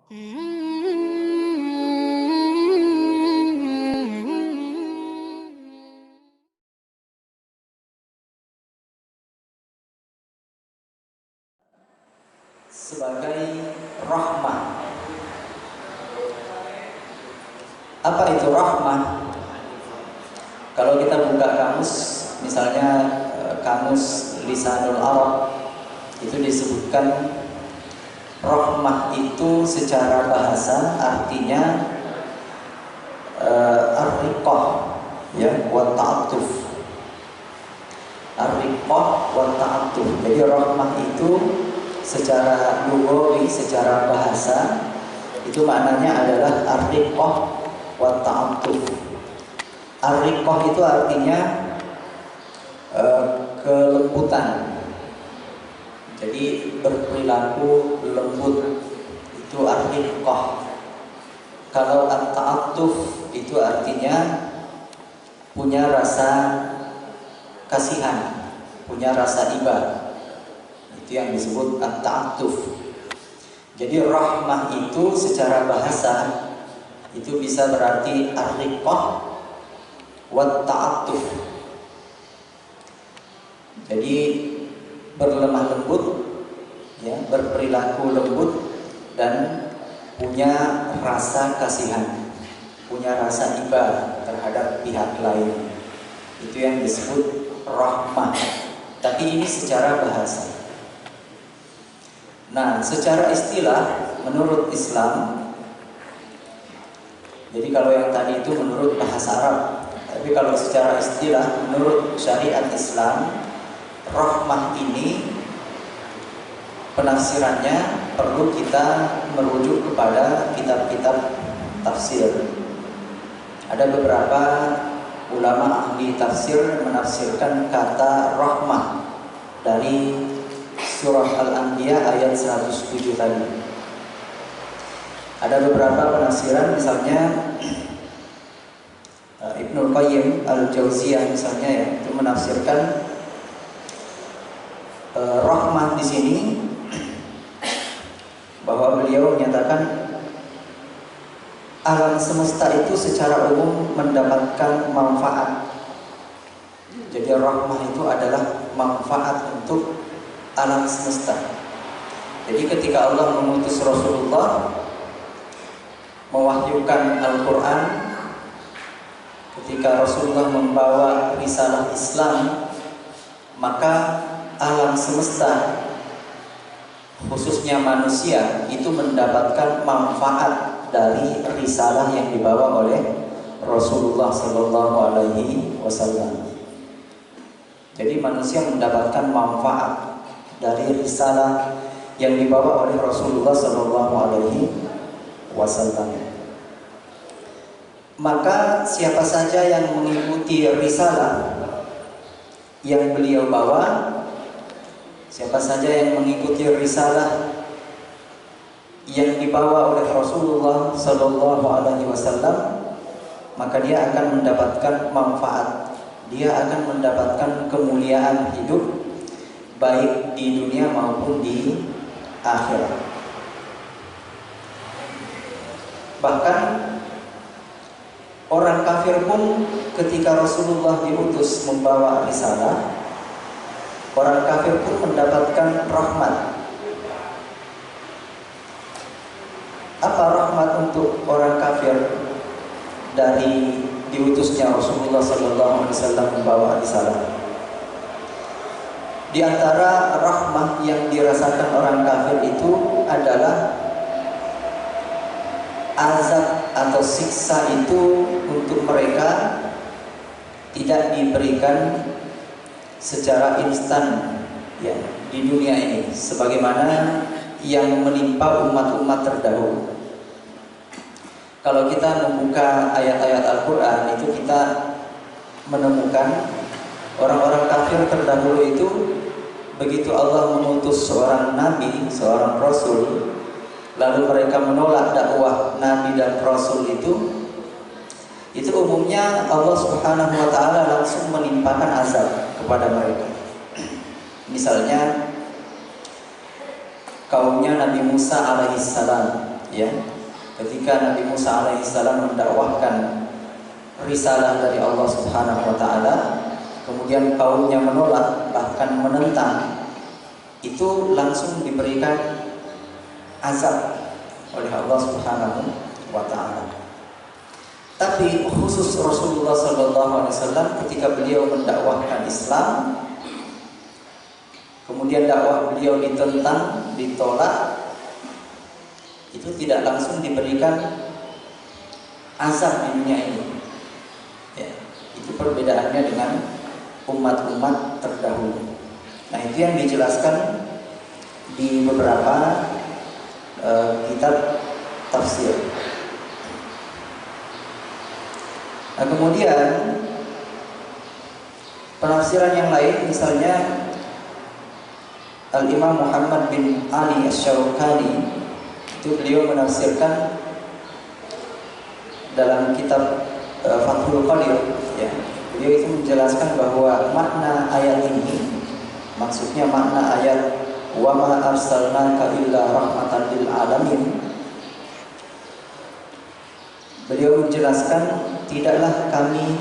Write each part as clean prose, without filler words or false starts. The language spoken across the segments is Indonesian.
Sebagai rahmah. Apa itu rahmah? Kalau kita buka kamus, misalnya kamus Lisanul Arab, itu disebutkan rahmah itu secara bahasa artinya ar-riqah, ya, wa ta'attuf. Ar-riqah wa ta'attuf. Jadi rahmah itu secara lughawi, secara bahasa itu maknanya adalah ar-riqah wa ta'attuf. Ar-riqah itu artinya kelembutan. Jadi berperilaku lembut, itu ar-riqah. Kalau at-ta'attuf itu artinya punya rasa kasihan, punya rasa iba. Itu yang disebut at-ta'attuf. Jadi rahmah itu secara bahasa itu bisa berarti ar-riqah wa ta'attuf. Jadi berlemah lembut, ya, berperilaku lembut dan punya rasa kasihan, punya rasa iba terhadap pihak lain. Itu yang disebut rahmah. Tapi ini secara bahasa. Nah, secara istilah menurut Islam, jadi kalau yang tadi itu menurut bahasa Arab, tapi kalau secara istilah menurut syariat Islam, rahmah ini penafsirannya perlu kita merujuk kepada kitab-kitab tafsir. Ada beberapa ulama ahli tafsir menafsirkan kata rahmah dari surah Al-Anbiya ayat 107 tadi. Ada beberapa penafsiran, misalnya Ibnul Qayyim Al-Jauziyah misalnya, ya, itu menafsirkan rahmah di sini bahwa beliau menyatakan alam semesta itu secara umum mendapatkan manfaat. Jadi rahmah itu adalah manfaat untuk alam semesta. Jadi ketika Allah mengutus Rasulullah mewahyukan Al-Quran, ketika Rasulullah membawa risalah Islam, maka alam semesta, khususnya manusia, itu mendapatkan manfaat dari risalah yang dibawa oleh Rasulullah Sallallahu Alaihi Wasallam. Jadi manusia mendapatkan manfaat dari risalah yang dibawa oleh Rasulullah Sallallahu Alaihi Wasallam. Maka siapa saja yang mengikuti risalah yang beliau bawa, siapa saja yang mengikuti risalah yang dibawa oleh Rasulullah Sallallahu Alaihi Wasallam, maka dia akan mendapatkan manfaat, dia akan mendapatkan kemuliaan hidup, baik di dunia maupun di akhirat. Bahkan orang kafir pun ketika Rasulullah diutus membawa risalah, orang kafir pun mendapatkan rahmat. Apa rahmat untuk orang kafir dari diutusnya Rasulullah SAW membawa risalah? Di antara rahmat yang dirasakan orang kafir itu adalah azab atau siksa itu untuk mereka tidak diberikan secara instan, ya, di dunia ini, sebagaimana yang menimpa umat-umat terdahulu. Kalau kita membuka ayat-ayat Al-Quran, itu kita menemukan orang-orang kafir terdahulu itu, begitu Allah mengutus seorang nabi, seorang rasul, lalu mereka menolak dakwah nabi dan rasul itu umumnya Allah Subhanahu wa taala langsung menimpakan azab kepada mereka. Misalnya kaumnya Nabi Musa alaihissalam, ya. Ketika Nabi Musa alaihissalam mendakwahkan risalah dari Allah Subhanahu wa taala, kemudian kaumnya menolak bahkan menentang, itu langsung diberikan azab oleh Allah Subhanahu wa taala. Tapi khusus Rasulullah sallallahu alaihi wasallam ketika beliau mendakwahkan Islam, kemudian dakwah beliau ditentang, ditolak, itu tidak langsung diberikan azab di dunia ini. Ya, itu perbedaannya dengan umat-umat terdahulu. Nah, itu yang dijelaskan di beberapa kitab tafsir. Nah, kemudian penafsiran yang lain, misalnya Al-Imam Muhammad bin Ali Asy-Syaukani, itu beliau menafsirkan dalam kitab Fathul Qadir, ya. Beliau itu menjelaskan bahwa makna ayat ini, maksudnya makna ayat wa ma arsalnaka illa rahmatan lil alamin, beliau menjelaskan tidaklah kami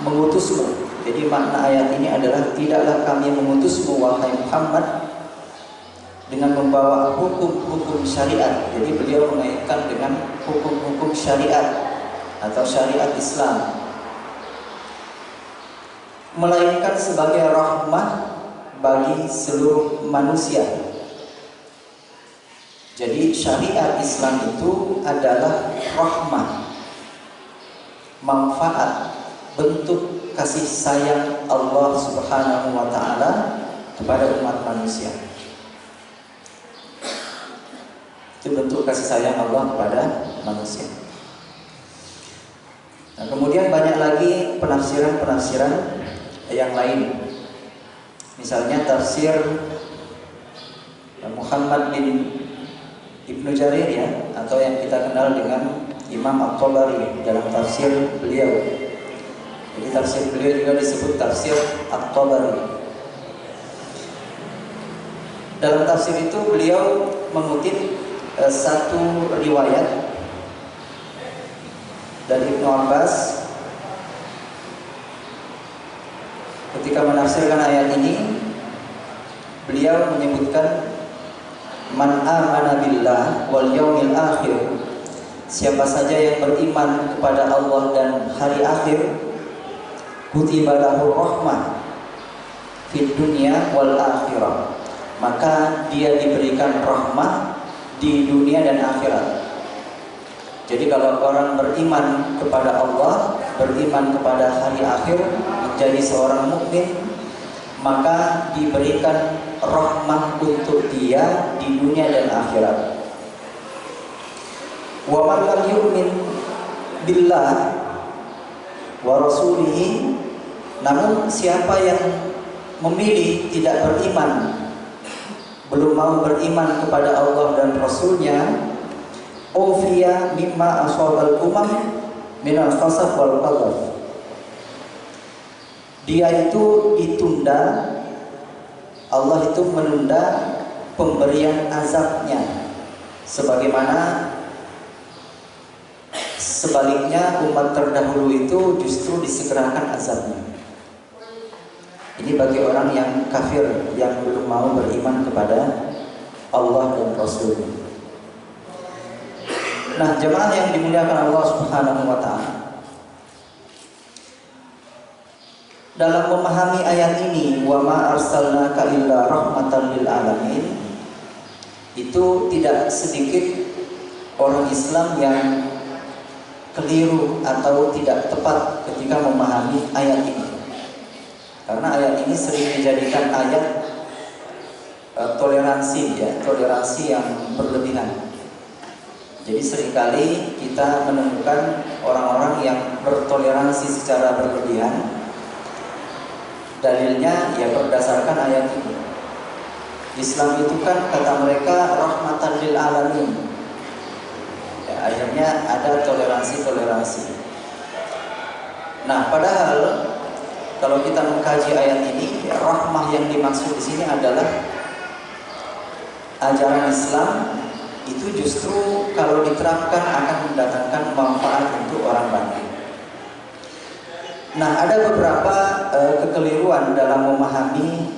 mengutusmu. Jadi makna ayat ini adalah tidaklah kami mengutusmu wahai Muhammad dengan membawa hukum-hukum syariat. Jadi beliau mengaitkan dengan hukum-hukum syariat atau syariat Islam, melainkan sebagai rahmah bagi seluruh manusia. Jadi syariat Islam itu adalah rahmah, manfaat, bentuk kasih sayang Allah Subhanahu wa taala kepada umat manusia. Itu bentuk kasih sayang Allah kepada manusia. Nah, kemudian banyak lagi penafsiran-penafsiran yang lain. Misalnya tafsir Muhammad bin Ibnu Jarir, ya, atau yang kita kenal dengan Imam At-Tabari dalam tafsir beliau. Jadi tafsir beliau juga disebut tafsir At-Tabari. Dalam tafsir itu beliau mengutip satu riwayat dari Ibnu Abbas ketika menafsirkan ayat ini. Beliau menyebutkan man amana billah wal yaumil akhir, siapa saja yang beriman kepada Allah dan hari akhir, kutiba lahu rahmah fid dunya wal akhirah, maka dia diberikan rahmah di dunia dan akhirat. Jadi kalau orang beriman kepada Allah, beriman kepada hari akhir, menjadi seorang mukmin, maka diberikan rahmah untuk dia di dunia dan akhirat. Wa man lam yu'min billah wa rasulihi, namun siapa yang memilih tidak beriman, belum mau beriman kepada Allah dan Rasulnya, ufiya mimma ashabal umam minal khasaf wal qadhaf, dia itu ditunda, Allah itu menunda pemberian azabnya, sebagaimana sebaliknya umat terdahulu itu justru disegerakan azabnya. Ini bagi orang yang kafir, yang belum mau beriman kepada Allah dan Rasul. Nah, jemaah yang dimuliakan Allah Subhanahu wa taala, dalam memahami ayat ini, wa ma arsalnaka illa rahmatan lil alamin, itu tidak sedikit orang Islam yang keliru atau tidak tepat ketika memahami ayat ini. Karena ayat ini sering dijadikan ayat toleransi, ya, toleransi yang berlebihan. Jadi seringkali kita menemukan orang-orang yang bertoleransi secara berlebihan. Dalilnya ya berdasarkan ayat ini. Islam itu kan kata mereka rahmatan lil alamin. Ya, akhirnya ada toleransi. Nah, padahal kalau kita mengkaji ayat ini, ya, rahmah yang dimaksud di sini adalah ajaran Islam itu itu justru kalau diterapkan akan mendatangkan manfaat untuk orang banyak. Nah, ada beberapa kekeliruan dalam memahami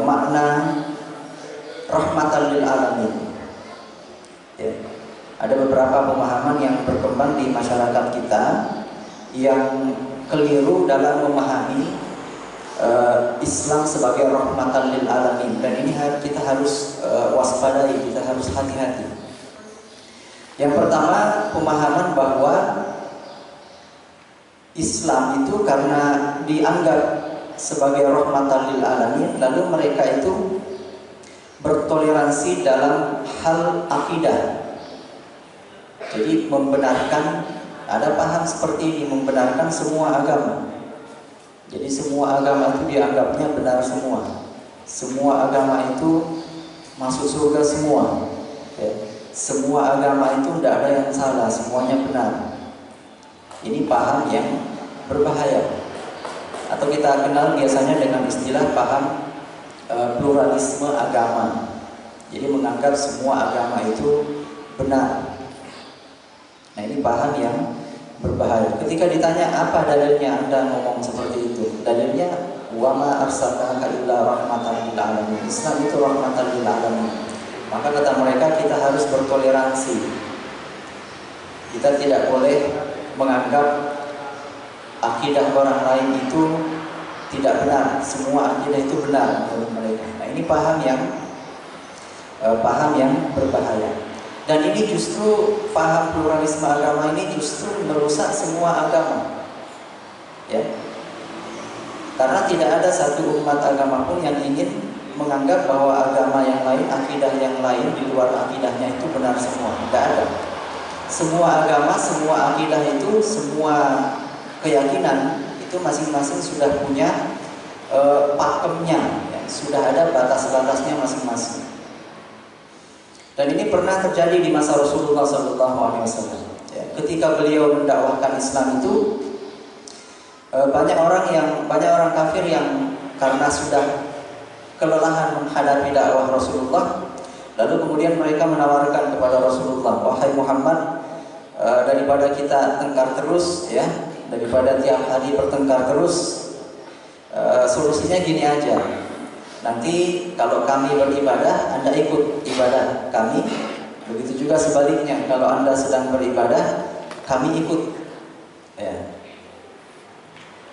makna rahmatan lil alamin. Ya. Ada beberapa pemahaman yang berkembang di masyarakat kita yang keliru dalam memahami Islam sebagai rahmatan lil alamin, dan ini kita harus waspadai, kita harus hati-hati. Yang pertama, pemahaman bahwa Islam itu karena dianggap sebagai rahmatan lil alamin, lalu mereka itu bertoleransi dalam hal akidah. Jadi membenarkan, ada paham seperti ini, membenarkan semua agama. Jadi semua agama itu dianggapnya benar semua. Semua agama itu masuk surga semua. Ya. Semua agama itu tidak ada yang salah, semuanya benar. Ini paham yang berbahaya. Atau kita kenal biasanya dengan istilah paham pluralisme agama. Jadi menganggap semua agama itu benar. Nah, ini paham yang berbahaya. Ketika ditanya apa dalilnya Anda ngomong seperti itu, dalilnya wa ma arsalnaka illa rahmatan lil alamin. Islam itu rahmatan lil alamin. Maka kata mereka, kita harus bertoleransi. Kita tidak boleh menganggap akidah orang lain itu tidak benar. Semua akidah itu benar menurut mereka. Nah, ini paham yang berbahaya. Dan ini justru paham pluralisme agama ini justru merusak semua agama. Ya. Karena tidak ada satu umat agama pun yang ingin menganggap bahwa agama yang lain, akidah yang lain di luar akidahnya itu benar semua. Tidak ada. Semua agama, semua akidah itu, semua keyakinan itu masing-masing sudah punya pakemnya, ya. Sudah ada batas-batasnya masing-masing. Dan ini pernah terjadi di masa Rasulullah SAW. Ya, ketika beliau mendakwahkan Islam itu, banyak orang kafir yang karena sudah kelelahan menghadapi dakwah Rasulullah, lalu kemudian mereka menawarkan kepada Rasulullah, wahai Muhammad, daripada kita tengkar terus, ya, daripada tiap hari bertengkar terus, solusinya gini aja. Nanti kalau kami beribadah, Anda ikut ibadah kami. Begitu juga sebaliknya, kalau Anda sedang beribadah, kami ikut. Ya.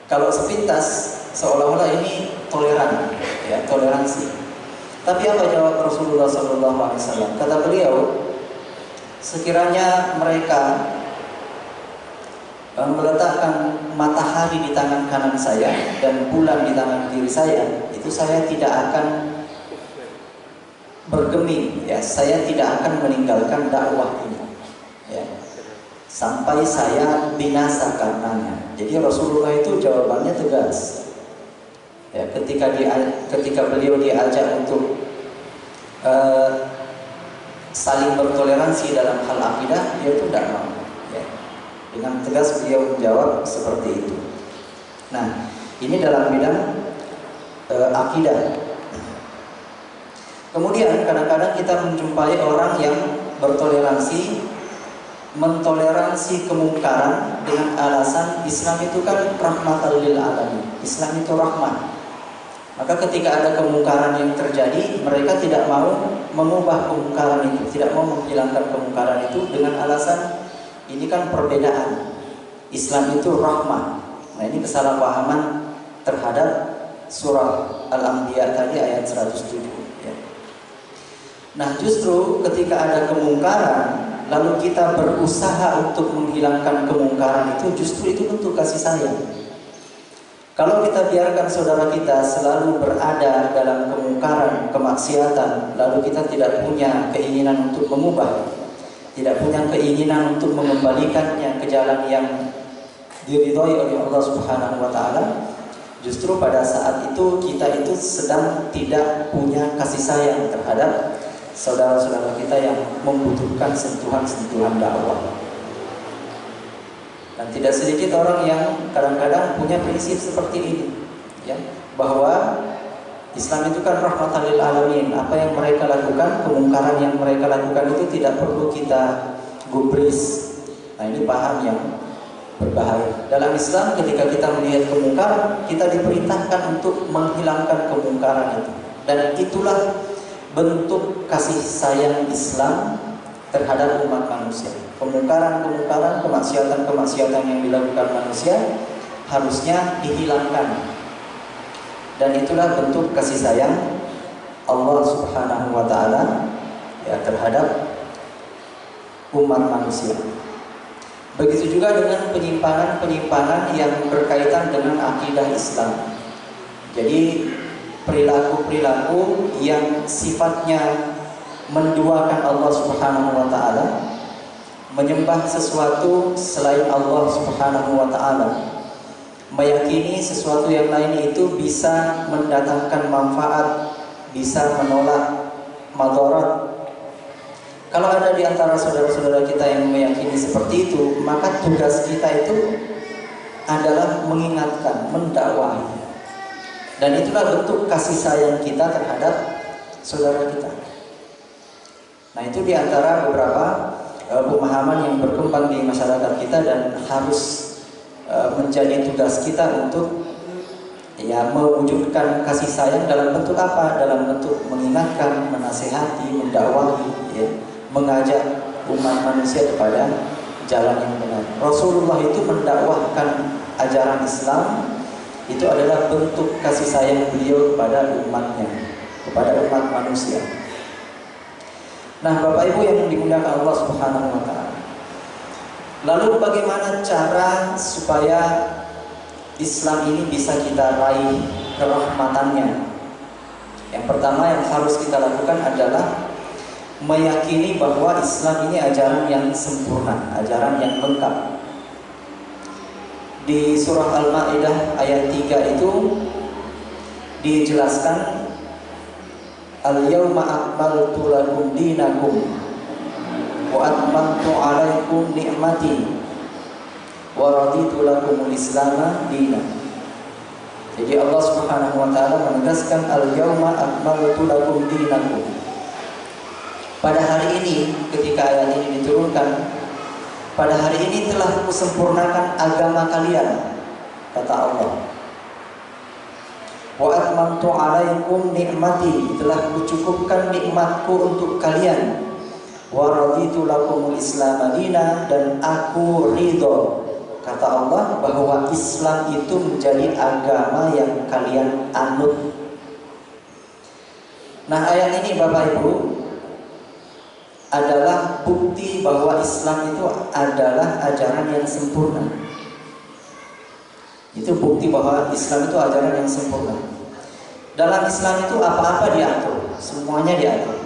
Kalau sepintas, seolah-olah ini toleran, ya, toleransi. Tapi apa jawab Rasulullah SAW? Kata beliau, sekiranya mereka meletakkan matahari di tangan kanan saya dan bulan di tangan kiri saya, itu saya tidak akan bergeming, ya, saya tidak akan meninggalkan dakwah ini, ya, sampai saya binasa karenanya. Jadi Rasulullah itu jawabannya tegas. Ya, ketika beliau diajak untuk saling bertoleransi dalam hal akidah, dia itu tidak mau. Ya. Dengan tegas beliau menjawab seperti itu. Nah, ini dalam bidang akidah. Kemudian kadang-kadang kita menjumpai orang yang mentoleransi kemungkaran dengan alasan Islam itu kan rahmatan lil alamin. Islam itu rahmat. Maka ketika ada kemungkaran yang terjadi, mereka tidak mau mengubah kemungkaran itu, tidak mau menghilangkan kemungkaran itu dengan alasan ini kan perbedaan. Islam itu rahmah. Nah, ini kesalahpahaman terhadap surah Al-Anbiya tadi ayat 107. Ya. Nah, justru ketika ada kemungkaran, lalu kita berusaha untuk menghilangkan kemungkaran itu, justru itu bentuk kasih sayang. Kalau kita biarkan saudara kita selalu berada dalam kemungkaran, kemaksiatan, lalu kita tidak punya keinginan untuk mengubah, tidak punya keinginan untuk mengembalikannya ke jalan yang diridhoi oleh Allah Subhanahu wa taala, justru pada saat itu kita itu sedang tidak punya kasih sayang terhadap saudara-saudara kita yang membutuhkan sentuhan-sentuhan dakwah. Dan tidak sedikit orang yang kadang-kadang punya prinsip seperti ini, ya, bahwa Islam itu kan rahmatan lil alamin. Apa yang mereka lakukan, kemungkaran yang mereka lakukan itu tidak perlu kita gubris. Nah, ini paham yang berbahaya. Dalam Islam ketika kita melihat kemungkaran, kita diperintahkan untuk menghilangkan kemungkaran itu. Dan itulah bentuk kasih sayang Islam terhadap umat manusia. Kemungkaran-kemungkaran, kemaksiatan-kemaksiatan yang dilakukan manusia harusnya dihilangkan. Dan itulah bentuk kasih sayang Allah Subhanahu wa taala ya terhadap umat manusia. Begitu juga dengan penyimpangan-penyimpangan yang berkaitan dengan akidah Islam. Jadi perilaku-perilaku yang sifatnya menduakan Allah Subhanahu wa taala, menyembah sesuatu selain Allah Subhanahu wa taala, meyakini sesuatu yang lain itu bisa mendatangkan manfaat, bisa menolak madarat. Kalau ada di antara saudara-saudara kita yang meyakini seperti itu, maka tugas kita itu adalah mengingatkan, mendakwahi. Dan itulah bentuk kasih sayang kita terhadap saudara kita. Nah, itu di antara beberapa pemahaman yang berkembang di masyarakat kita dan harus menjadi tugas kita untuk ya mewujudkan kasih sayang dalam bentuk apa? Dalam bentuk mengingatkan, menasihati, mendakwahi, ya, mengajak umat manusia kepada jalan yang benar. Rasulullah itu mendakwahkan ajaran Islam, itu adalah bentuk kasih sayang beliau kepada umatnya, kepada umat manusia. Nah, Bapak Ibu yang dimuliakan Allah Subhanahu wa taala. Lalu bagaimana cara supaya Islam ini bisa kita raih kerahmatannya? Yang pertama yang harus kita lakukan adalah meyakini bahwa Islam ini ajaran yang sempurna, ajaran yang lengkap. Di surah Al-Maidah ayat 3 itu dijelaskan, Al-yawma akmaltu lakum dinakum wa atmamtu alaikum ni'mati wa raditu lakumul islama dinan. Jadi Allah Subhanahu wa taala menegaskan al-yawma akmaltu lakum dinakum. Pada hari ini ketika ayat ini diturunkan, pada hari ini telah kusempurnakan agama kalian, kata Allah. Wa atmamtu alaikum ni'mati, telah kucukupkan nikmatku untuk kalian. Wa raditu lakumul islam madina, dan aku ridho, kata Allah, bahwa Islam itu menjadi agama yang kalian anut. Nah, ayat ini Bapak Ibu adalah bukti bahwa Islam itu adalah ajaran yang sempurna. Itu bukti bahwa Islam itu ajaran yang sempurna. Dalam Islam itu apa-apa diatur, semuanya diatur.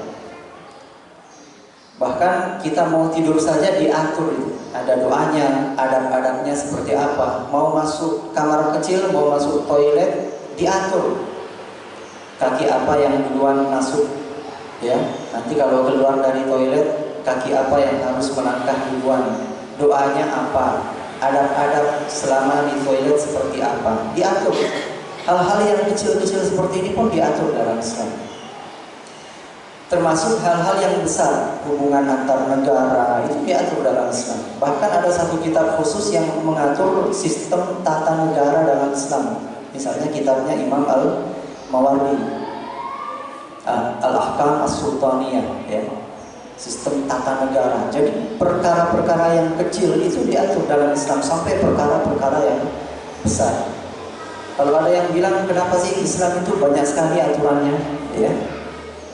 Bahkan kita mau tidur saja diatur itu. Ada doanya, adab-adabnya seperti apa. Mau masuk kamar kecil, mau masuk toilet, diatur. Kaki apa yang duluan masuk, ya. Nanti kalau keluar dari toilet, kaki apa yang harus melangkah duluan. Doanya apa, adab-adab selama di toilet seperti apa, diatur. Hal-hal yang kecil-kecil seperti ini pun diatur dalam Islam. Termasuk hal-hal yang besar, hubungan antar negara, itu diatur dalam Islam. Bahkan ada satu kitab khusus yang mengatur sistem tata negara dalam Islam. Misalnya kitabnya Imam Al-Mawardi, Al-Ahkam As-Sultaniyah, ya. Sistem tata negara. Jadi perkara-perkara yang kecil itu diatur dalam Islam sampai perkara-perkara yang besar. Kalau ada yang bilang kenapa sih Islam itu banyak sekali aturannya, ya?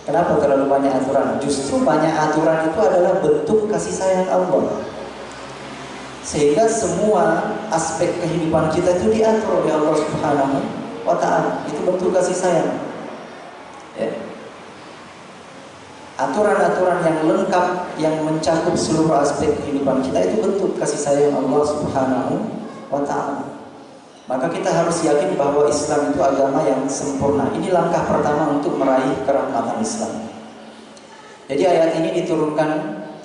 Kenapa terlalu banyak aturan? Justru banyak aturan itu adalah bentuk kasih sayang Allah. Sehingga semua aspek kehidupan kita itu diatur oleh Allah Subhanahu wa taala. Itu bentuk kasih sayang, ya. Aturan-aturan yang lengkap yang mencakup seluruh aspek kehidupan kita itu bentuk kasih sayang Allah Subhanahu wa taala. Maka kita harus yakin bahwa Islam itu agama yang sempurna. Ini langkah pertama untuk meraih kerahmatan Islam. Jadi ayat ini diturunkan,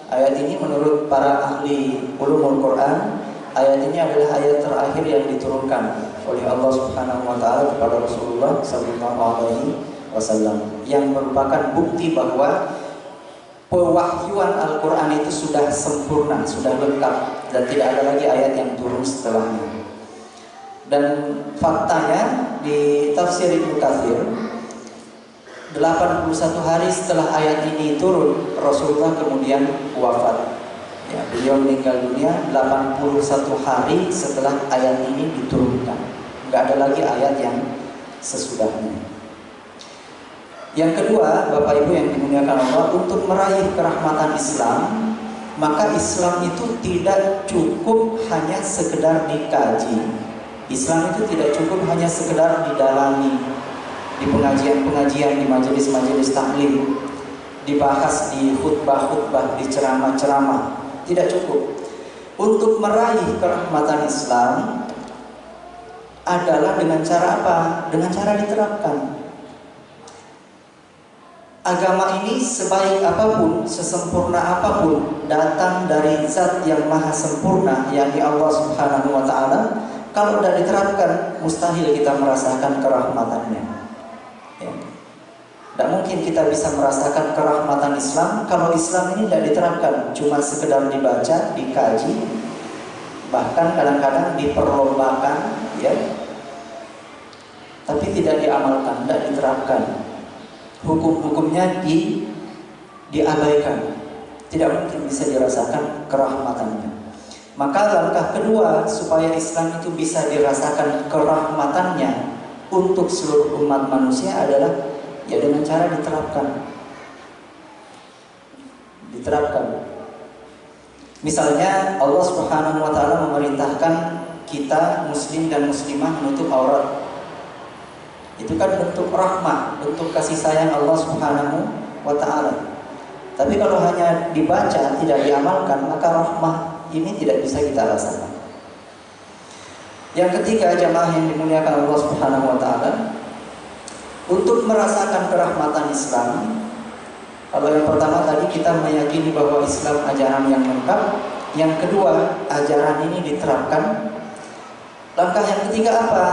ayat ini menurut para ahli ulumul Quran, ayat ini adalah ayat terakhir yang diturunkan oleh Allah Subhanahu wa taala kepada Rasulullah sallallahu alaihi wasallam, yang merupakan bukti bahwa pewahyuan Al-Quran itu sudah sempurna, sudah lengkap, dan tidak ada lagi ayat yang turun setelahnya. Dan faktanya di tafsir Ibnu Katsir, 81 hari setelah ayat ini turun, Rasulullah kemudian wafat. Ya, beliau meninggal dunia 81 hari setelah ayat ini diturunkan. Nggak ada lagi ayat yang sesudahnya. Yang kedua, Bapak Ibu yang dimuliakan Allah, untuk meraih kerahmatan Islam, maka Islam itu tidak cukup hanya sekedar dikaji. Islam itu tidak cukup hanya sekedar didalami di pengajian-pengajian, di majelis-majelis taklim, dibahas di khutbah-khutbah, di ceramah-ceramah. Tidak cukup. Untuk meraih kerahmatan Islam adalah dengan cara apa? Dengan cara diterapkan. Agama ini sebaik apapun, sesempurna apapun, datang dari zat yang maha sempurna, yakni Allah Subhanahu wa Ta'ala. Kalau tidak diterapkan, mustahil kita merasakan kerahmatannya. Ya. Tidak mungkin kita bisa merasakan kerahmatan Islam kalau Islam ini tidak diterapkan, cuma sekedar dibaca, dikaji, bahkan kadang-kadang diperlombakan, ya, tapi tidak diamalkan, tidak diterapkan. Hukum-hukumnya diabaikan, tidak mungkin bisa dirasakan kerahmatannya. Maka langkah kedua supaya Islam itu bisa dirasakan kerahmatannya untuk seluruh umat manusia adalah ya dengan cara diterapkan. Misalnya Allah Subhanahu wa Ta'ala memerintahkan kita muslim dan muslimah menutup aurat. Itu kan bentuk rahmah, bentuk kasih sayang Allah Subhanahu wa Ta'ala. Tapi kalau hanya dibaca, tidak diamalkan, maka rahmah ini tidak bisa kita rasakan. Yang ketiga, jamaah yang dimuliakan Allah Subhanahu wa Ta'ala, untuk merasakan kerahmatan Islam, kalau yang pertama tadi kita meyakini bahwa Islam ajaran yang lengkap. Yang kedua, ajaran ini diterapkan. Langkah yang ketiga apa?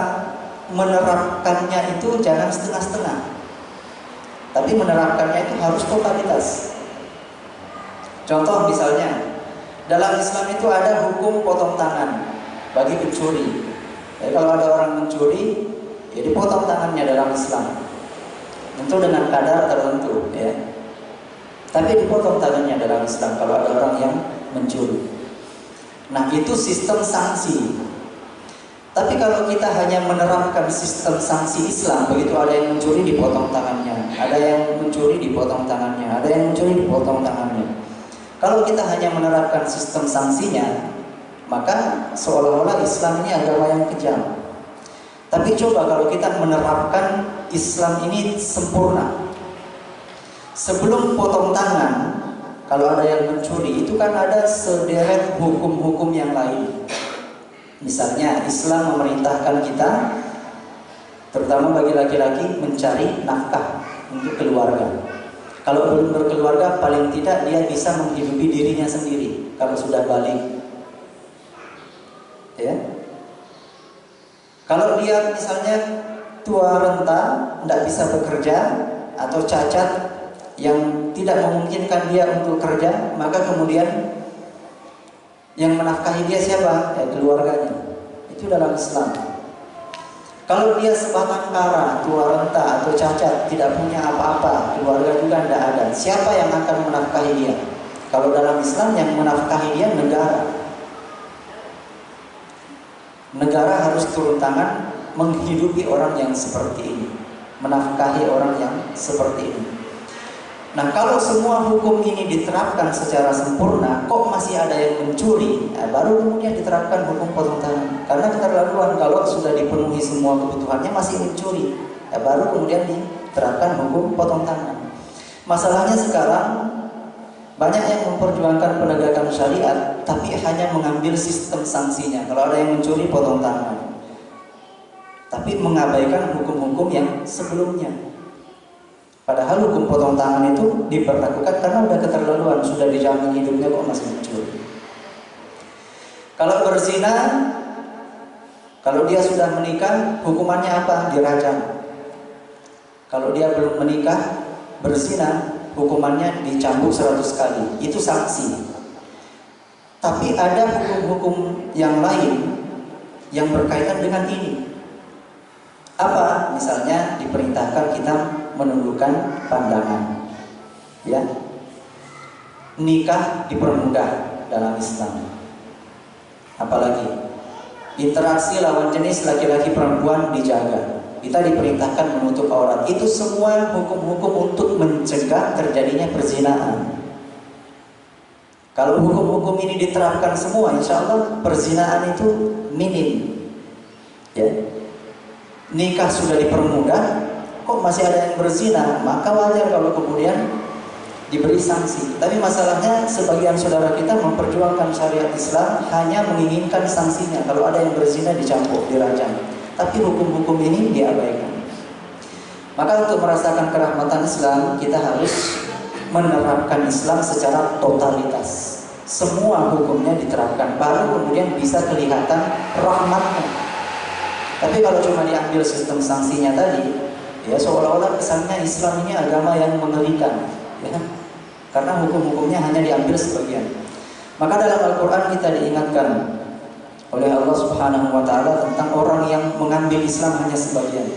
Menerapkannya itu jangan setengah-setengah, tapi menerapkannya itu harus totalitas. Contoh misalnya, dalam Islam itu ada hukum potong tangan bagi pencuri. Jadi kalau ada orang mencuri, ya dipotong tangannya dalam Islam. Tentu dengan kadar tertentu, ya. Tapi dipotong tangannya dalam Islam kalau ada orang yang mencuri. Nah, itu sistem sanksi. Tapi kalau kita hanya menerapkan sistem sanksi Islam, begitu ada yang mencuri dipotong tangannya, ada yang mencuri dipotong tangannya, ada yang mencuri dipotong tangannya. Kalau kita hanya menerapkan sistem sanksinya, maka seolah-olah Islam ini agama yang kejam. Tapi coba kalau kita menerapkan Islam ini sempurna. Sebelum potong tangan, kalau ada yang mencuri, itu kan ada sederet hukum-hukum yang lain. Misalnya Islam memerintahkan kita, terutama bagi laki-laki, mencari nafkah untuk keluarga. Kalau belum berkeluarga, paling tidak dia bisa menghidupi dirinya sendiri kalau sudah balik. Ya. Kalau dia misalnya tua renta, tidak bisa bekerja, atau cacat yang tidak memungkinkan dia untuk kerja, maka kemudian yang menafkahi dia siapa? Ya, keluarganya. Itu dalam Islam. Kalau dia sebatang kara, tua renta atau cacat, tidak punya apa-apa, keluarga juga tidak ada, siapa yang akan menafkahi dia? Kalau dalam Islam yang menafkahi dia negara. Negara harus turun tangan menghidupi orang yang seperti ini, menafkahi orang yang seperti ini. Nah, kalau semua hukum ini diterapkan secara sempurna, kok masih ada yang mencuri? Nah, baru kemudian diterapkan hukum potong tangan. Karena keterlaluan, kalau sudah dipenuhi semua kebutuhannya masih mencuri, nah, baru kemudian diterapkan hukum potong tangan. Masalahnya sekarang banyak yang memperjuangkan penegakan syariat, tapi hanya mengambil sistem sanksinya. Kalau ada yang mencuri, potong tangan, tapi mengabaikan hukum-hukum yang sebelumnya. Padahal hukum potong tangan itu diberlakukan karena udah keterlaluan, sudah dijamin hidupnya kok masih mencuri. Kalau berzina, kalau dia sudah menikah, hukumannya apa? Dirajam. Kalau dia belum menikah, berzina, hukumannya dicambuk 100 kali. Itu sanksi. Tapi ada hukum-hukum yang lain yang berkaitan dengan ini. Apa? Misalnya diperintahkan kita menundukkan pandangan. Ya. Nikah dipermudah dalam Islam. Apalagi interaksi lawan jenis laki-laki perempuan dijaga. Kita diperintahkan menutup aurat. Itu semua hukum-hukum untuk mencegah terjadinya perzinahan. Kalau hukum-hukum ini diterapkan semua, insya Allah perzinaan itu minim. Ya. Nikah sudah dipermudah, kok masih ada yang berzina? Maka wajar kalau kemudian diberi sanksi. Tapi masalahnya sebagian saudara kita memperjuangkan syariat Islam hanya menginginkan sanksinya. Kalau ada yang berzina dicambuk, dirajam. Tapi hukum-hukum ini diabaikan. Maka untuk merasakan kerahmatan Islam, kita harus menerapkan Islam secara totalitas. Semua hukumnya diterapkan, baru kemudian bisa kelihatan rahmatnya. Tapi kalau cuma diambil sistem sanksinya tadi, ya seolah-olah kesannya Islam ini agama yang mengerikan, ya. Karena hukum-hukumnya hanya diambil sebagian. Maka dalam Al-Quran kita diingatkan oleh Allah Subhanahu wa Ta'ala tentang orang yang mengambil Islam hanya sebagian.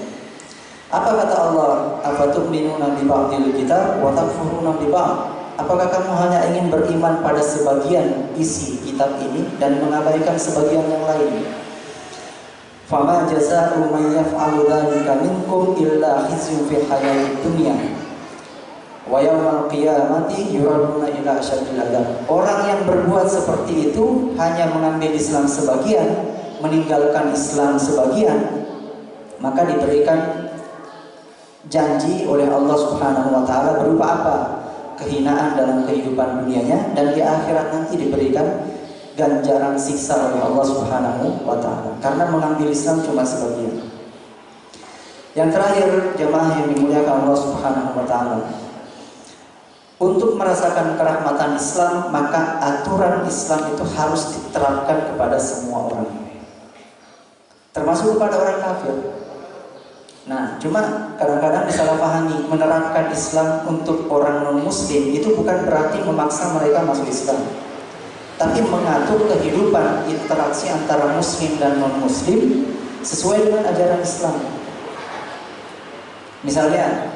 Apa kata Allah? Afatu'minuna bi ba'dil kitab wa takfuruna bi ba'd? Apakah kamu hanya ingin beriman pada sebagian isi kitab ini dan mengabaikan sebagian yang lain? Fama jazaa'u man yaf'alu dzalika minkum illa khizyun fil hayatid dunya wa yaumal qiyamati yuraduna ila asyaddil adzab. Orang yang berbuat seperti itu hanya mengambil Islam sebagian, meninggalkan Islam sebagian, maka diberikan janji oleh Allah Subhanahu wa Ta'ala berupa apa? Kehinaan dalam kehidupan dunianya, dan di akhirat nanti diberikan ganjaran siksa oleh Allah Subhanahu wa Ta'ala karena mengambil Islam cuma sebagian. Yang terakhir, jemaah yang dimuliakan Allah Subhanahu wa Ta'ala, untuk merasakan kerahmatan Islam, maka aturan Islam itu harus diterapkan kepada semua orang, termasuk kepada orang kafir. Nah, cuma kadang-kadang disalahpahami, menerapkan Islam untuk orang non-muslim itu bukan berarti memaksa mereka masuk Islam, tapi mengatur kehidupan interaksi antara muslim dan non-muslim sesuai dengan ajaran Islam. Misalnya,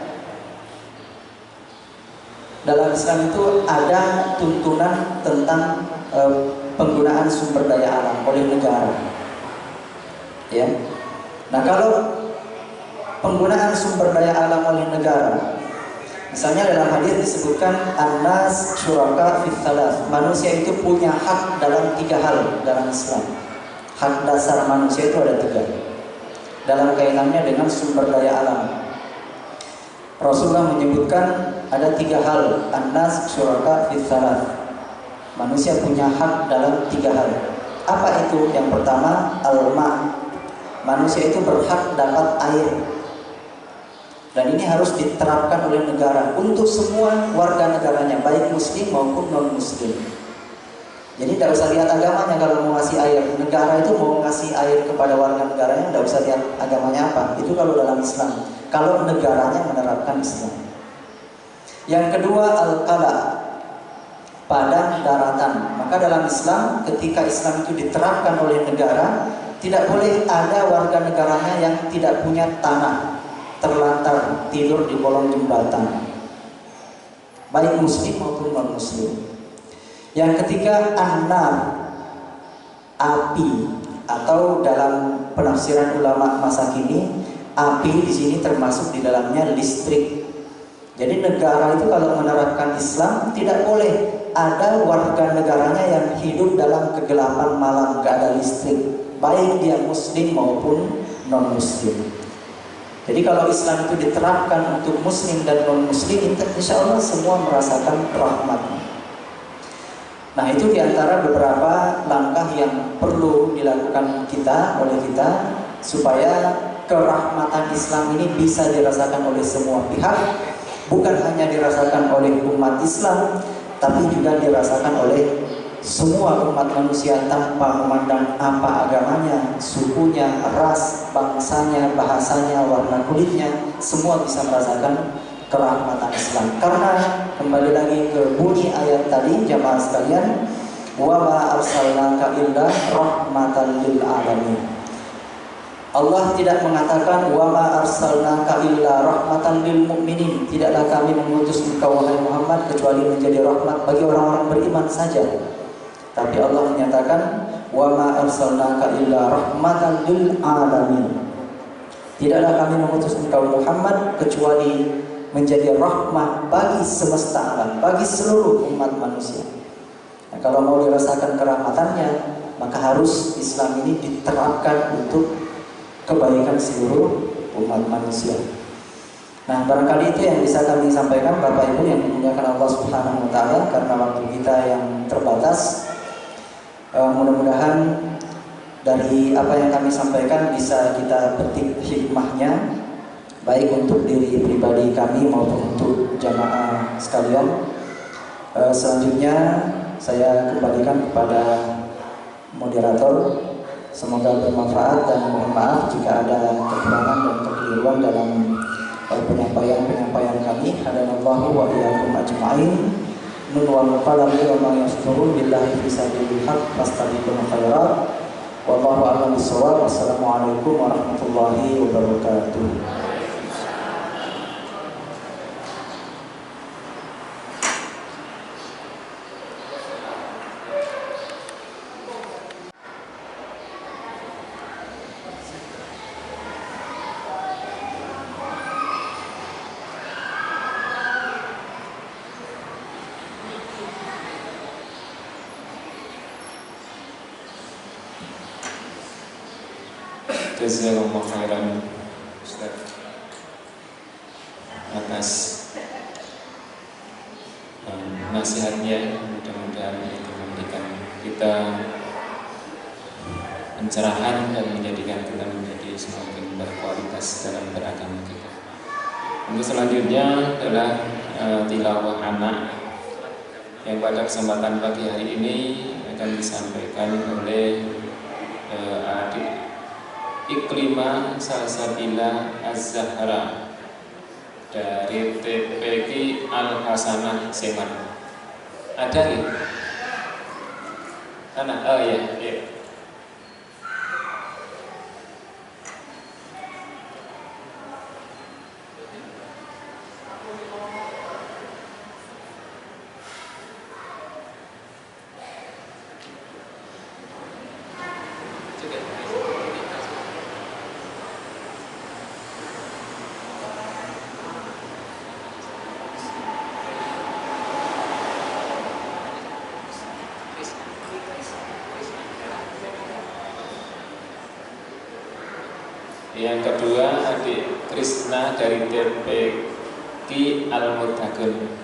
dalam Islam itu ada tuntunan tentang penggunaan sumber daya alam oleh negara. Ya. Nah, kalau penggunaan sumber daya alam oleh negara, misalnya dalam hadis disebutkan an-nas syuraka fi thalath, manusia itu punya hak dalam 3 hal dalam Islam. Hak dasar manusia itu ada 3 dalam kaitannya dengan sumber daya alam. Rasulullah menyebutkan ada 3 hal, an-nas syuraka fi thalath, manusia punya hak dalam 3 hal. Apa itu? Yang pertama, al-ma', manusia itu berhak dapat air. Dan ini harus diterapkan oleh negara untuk semua warga negaranya, baik muslim maupun non-muslim. Jadi tidak usah lihat agamanya kalau mau ngasih air. Negara itu mau ngasih air kepada warga negaranya, tidak usah lihat agamanya apa. Itu kalau dalam Islam, kalau negaranya menerapkan Islam. Yang kedua, al-qala, padang daratan. Maka dalam Islam, ketika Islam itu diterapkan oleh negara, tidak boleh ada warga negaranya yang tidak punya tanah, terlantar tidur di kolong jembatan, baik muslim maupun non muslim. Yang ketiga, an-nar, api, atau dalam penafsiran ulama masa kini, api di sini termasuk di dalamnya listrik. Jadi negara itu kalau menerapkan Islam tidak boleh ada warga negaranya yang hidup dalam kegelapan malam, gak ada listrik, baik dia muslim maupun non muslim. Jadi kalau Islam itu diterapkan untuk muslim dan non-muslim, insya Allah semua merasakan rahmatnya. Nah, itu diantara beberapa langkah yang perlu dilakukan oleh kita supaya kerahmatan Islam ini bisa dirasakan oleh semua pihak, bukan hanya dirasakan oleh umat Islam, tapi juga dirasakan oleh semua umat manusia tanpa memandang apa agamanya, sukunya, ras, bangsanya, bahasanya, warna kulitnya, semua bisa merasakan kerahmatan Islam. Karena kembali lagi ke bunyi ayat tadi, jamaah sekalian, wa ma arsalnaka illa rahmatan lil alamin. Allah tidak mengatakan wa ma arsalnaka illa rahmatan lil mu'minin. Tidaklah kami mengutus engkau wahai Muhammad kecuali menjadi rahmat bagi orang-orang beriman saja. Tapi Allah menyatakan wa ma arsalnaka illa rahmatan lil alamin. Tidaklah kami mengutus engkau Muhammad kecuali menjadi rahmah bagi semesta alam, bagi seluruh umat manusia. Nah, kalau mau dirasakan kerahmatannya, maka harus Islam ini diterapkan untuk kebaikan seluruh umat manusia. Nah, barangkali itu yang bisa kami sampaikan Bapak Ibu yang dimuliakan Allah Subhanahu wa taala, karena waktu kita yang terbatas. Mudah-mudahan dari apa yang kami sampaikan bisa kita petik hikmahnya, baik untuk diri pribadi kami maupun untuk jamaah sekalian. Selanjutnya saya kembalikan kepada moderator. Semoga bermanfaat dan mohon maaf jika ada kekurangan dan kekeliruan dalam penyampaian kami. Hadanallahu wa iyyakum ajma'in. Nun wal qalami wa ma yasturun billahi fi sabilil haq fastabiqul khairat. Wallahu a'lam bissawab. Wassalamualaikum warahmatullahi wabarakatuh. Jazakallahu khairan Ustaz atas nasihatnya. Mudah-mudahan itu memberikan kita pencerahan dan menjadikan kita menjadi semakin berkualitas dalam beragama kita. Untuk selanjutnya adalah tilawah anak yang pada kesempatan pagi hari ini akan disampaikan oleh adik Iklimah Salsabila Az-Zahra dari TPQ Al-Hasanah Semarang. Ada nih? Sana? Oh ya, ya. Yang kedua adik Krisna dari TPQ Al-Murtagun.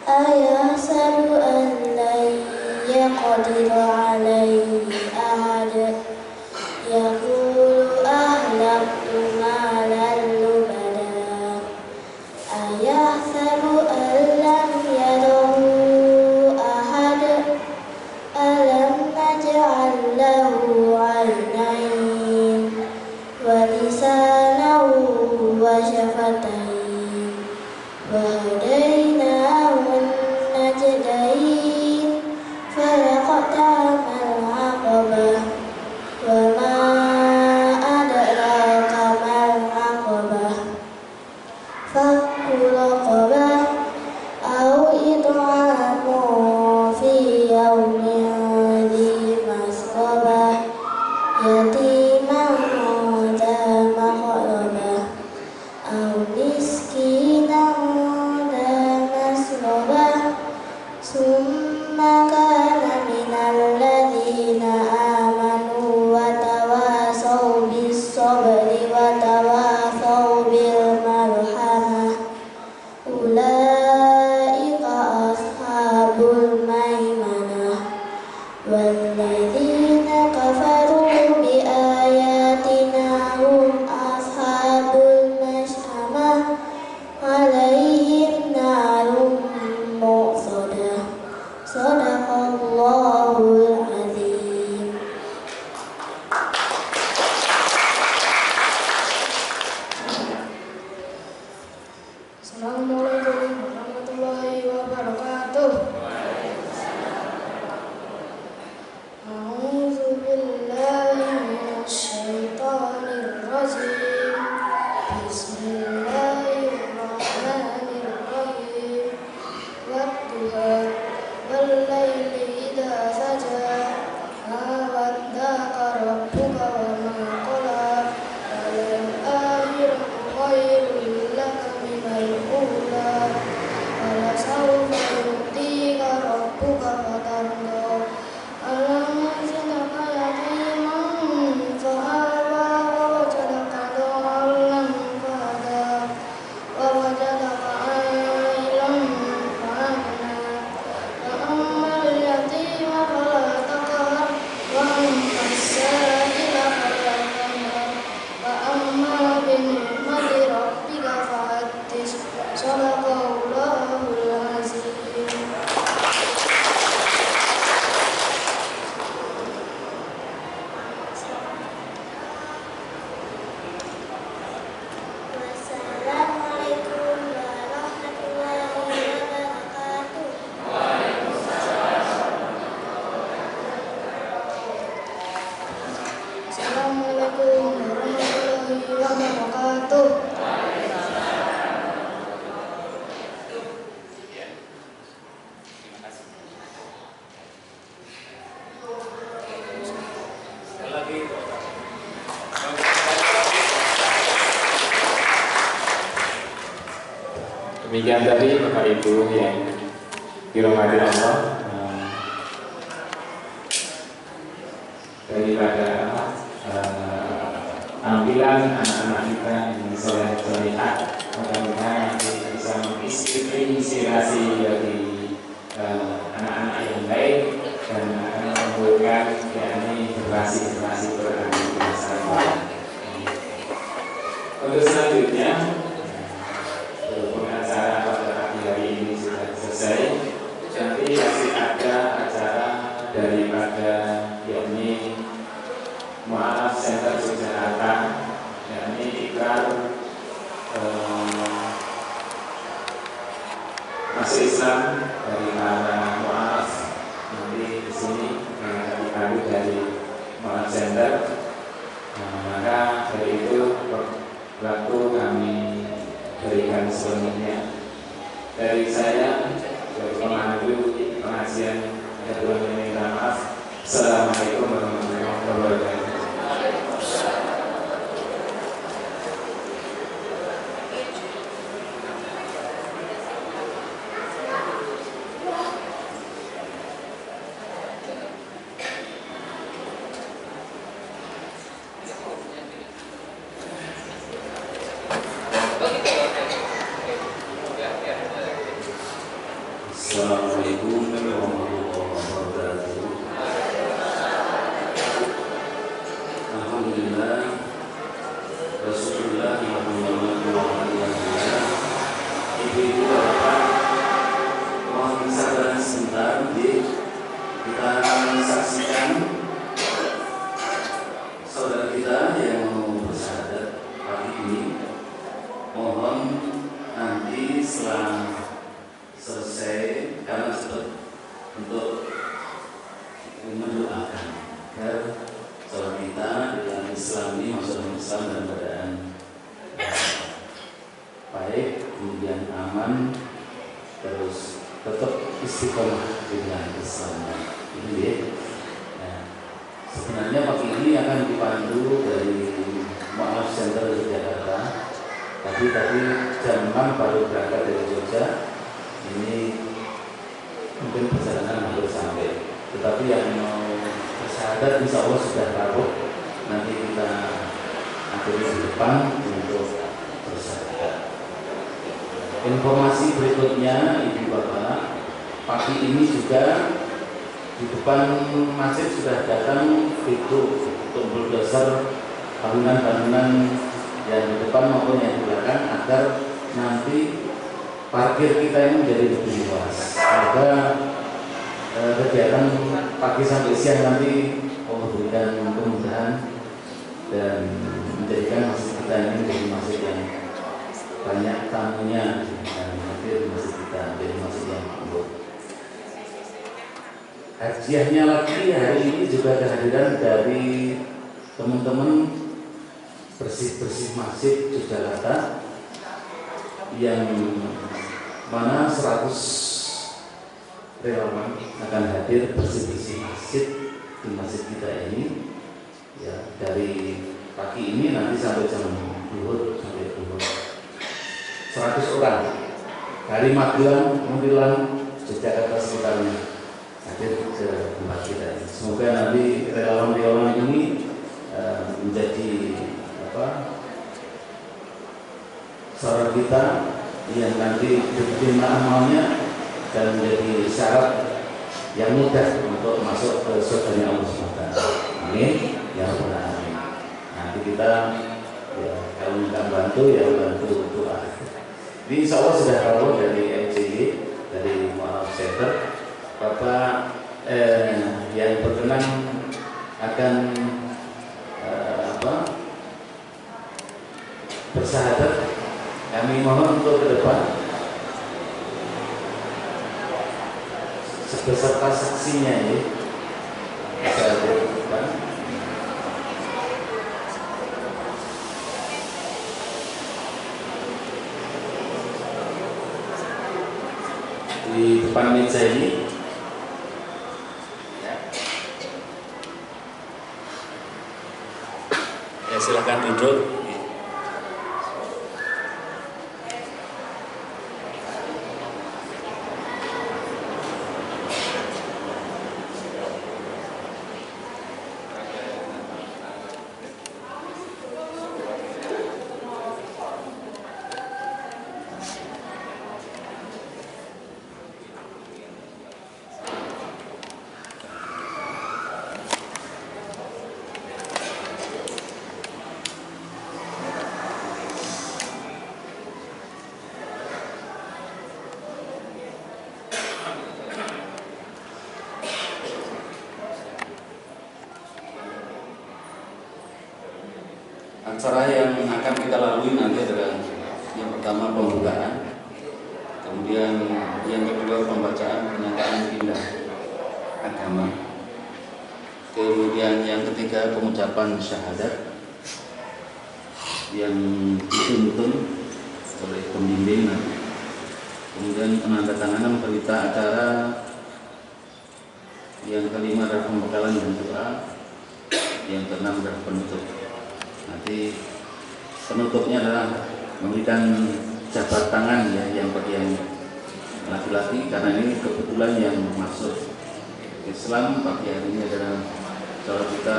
Ayah Demikian tadi Bapak Ibu yang dirahmati Allah, daripada tampilan anak-anak kita yang soleh-solehah, mudah-mudahan nanti bisa menginspirasi bagi anak-anak yang baik dan akan membuatkan yakni generasi-generasi beragama di masa depan. Untuk selanjutnya, acara pada pagi hari ini sudah selesai. Nanti masih ada acara daripada yakni Mu'alaf Center Yogyakarta, yakni ikrar masuk Islam dari para mu'alaf. Nanti di sini ikrar dari Mu'alaf Center. Maka dari itu waktu kami berikan sepenuhnya dari saya, dari pemandu pengajian, dan minta maaf. Assalamualaikum warahmatullahi wabarakatuh. Assalamualaikum warahmatullahi wabarakatuh. Alhamdulillah, Rasulullah Ibu-ibu bapak, mohon sabar sebentar, kita akan saksikan saudara kita yang mau bersyahadat pagi ini. Mohon nanti setelah selesai karena cepat untuk mendoakan agar saudara kita dengan Islam ini masuk Islam dalam keadaan baik, kemudian aman, terus tetap istiqomah dengan Islam ini ya. Nah, sebenarnya pagi ini akan dipandu dari Mu'alaf Center Yogyakarta, tapi tadi jam 6 baru berangkat dari Jogja. Ini mungkin perjalanan hampir sampai, tetapi yang mau bersyahadat insya Allah sudah rawuh. Nanti kita akhiri di depan untuk bersyahadat. Informasi berikutnya, Ibu Bapak, pagi ini juga di depan masjid sudah datang itu untuk bulldozer bangunan-bangunan yang di depan maupun yang di belakang agar nanti parkir kita ini menjadi lebih luas. Semoga kegiatan pagi sampai siang nanti memberikan kemudahan dan menjadikan masjid kita ini menjadi masjid yang banyak tamunya dan hadir masjid kita menjadi masjid yang makmur. Hadiahnya lagi hari ini juga kehadiran dari teman-teman bersih-bersih masjid Yogyakarta yang mana 100 relawan akan hadir bersih-bersih masjid di masjid kita ini ya, dari pagi ini nanti sampai jam 2 sampai 100 orang dari Magelang, Muntilan, Yogyakarta sekitarnya hadir ke tempat kita ini. Semoga nanti relawan-relawan ini menjadi saudara kita yang nanti diterima amalnya dan menjadi syarat yang mudah untuk masuk ke surganya Allah SWT. Amin ya rabbal alamin. Nanti kita ya, kalau minta bantu ya bantu doa. Ini insya Allah sudah rawuh dari MCY, dari Mu'alaf Center. Bapak yang berkenan akan bersyahadat, kami mohon untuk ke depan beserta saksinya ya. Di depan meja ini ya, silakan duduk. Acara yang akan kita lalui nanti adalah yang pertama pembukaan, kemudian yang kedua pembacaan pernyataan pindah agama, kemudian yang ketiga pengucapan syahadat yang dituntun oleh pembimbing, kemudian penandatanganan berita acara, yang kelima adalah pembekalan dan doa, yang keenam adalah penutup. Nanti penutupnya adalah memberikan jabat tangan ya, yang bagian laki-laki, karena ini kebetulan yang masuk Islam pagi hari ini adalah saudara kita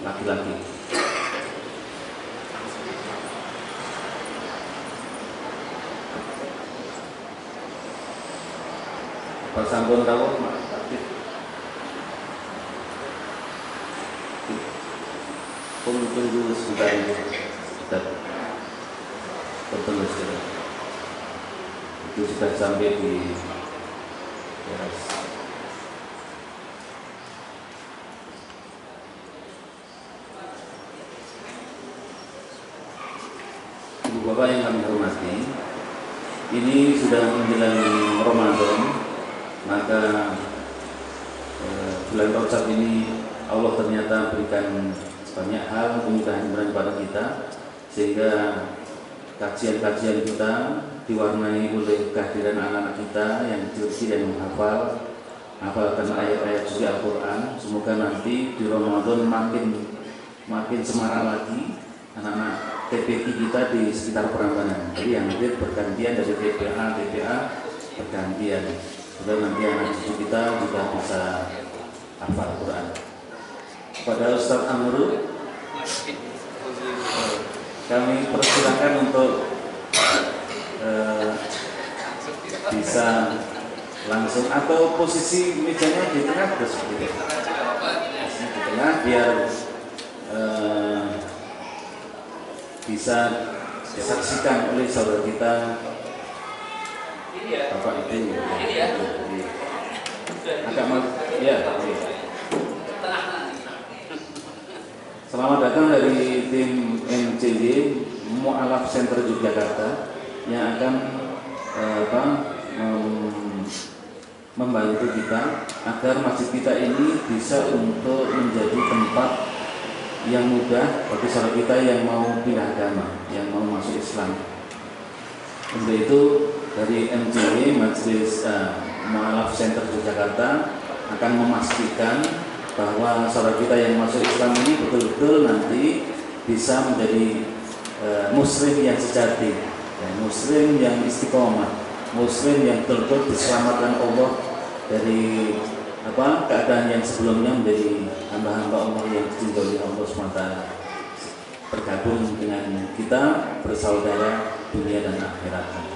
laki-laki. Pak Sampun tahu Mas Aktif tunggu sebentar, sudah bertemu sudah. Itu sudah sampai di teras. Ibu bapak yang kami hormati, ini sudah menjelang Ramadan, maka bulan Rajab ini Allah ternyata berikan banyak hal kemudahan kepada kita, sehingga kajian-kajian kita diwarnai oleh kehadiran anak-anak kita yang kecil dan menghafalkan ayat-ayat suci Al-Quran. Semoga nanti di Ramadan makin semarak lagi anak-anak TPQ kita di sekitar Prambanan. Jadi yang hadir bergantian dari TPA bergantian. Semoga nanti anak cucu kita juga bisa hafal Quran. Kepada Ustaz Amrul, kami persilakan untuk bisa langsung, atau posisi mejanya di tengah seperti itu. Di tengah biar bisa disaksikan oleh saudara kita Bapak Ibu. Agak ya. Selamat datang dari tim MCD Mu'alaf Center Yogyakarta yang akan membantu kita agar masjid kita ini bisa untuk menjadi tempat yang mudah bagi saudara kita yang mau pindah agama, yang mau masuk Islam. Untuk itu dari MCD Majelis Mu'alaf Center Yogyakarta akan memastikan bahwa saudara kita yang masuk Islam ini betul-betul nanti bisa menjadi muslim yang sejati, ya, muslim yang istiqomah, muslim yang betul-betul diselamatkan Allah dari keadaan yang sebelumnya menjadi hamba-hamba Allah yang dicintai oleh Allah SWT, bergabung dengan kita, bersaudara dunia dan akhirat.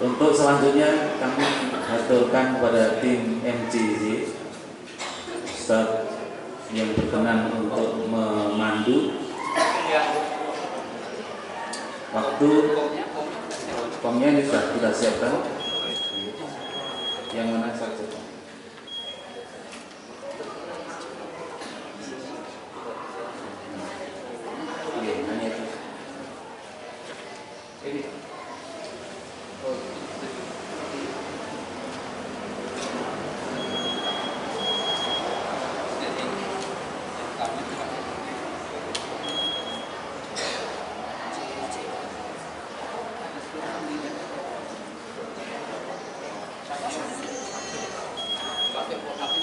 Untuk selanjutnya kami haturkan kepada tim MCZ Ustaz yang berkenan untuk memandu waktu. Pomnya ini sudah kita siapkan. Yang mana saja? Hanya itu. Ini.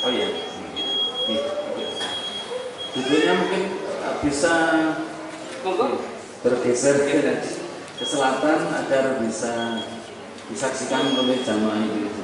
Oh iya, duduknya mungkin bisa bergeser ke selatan agar bisa disaksikan oleh jamaah itu.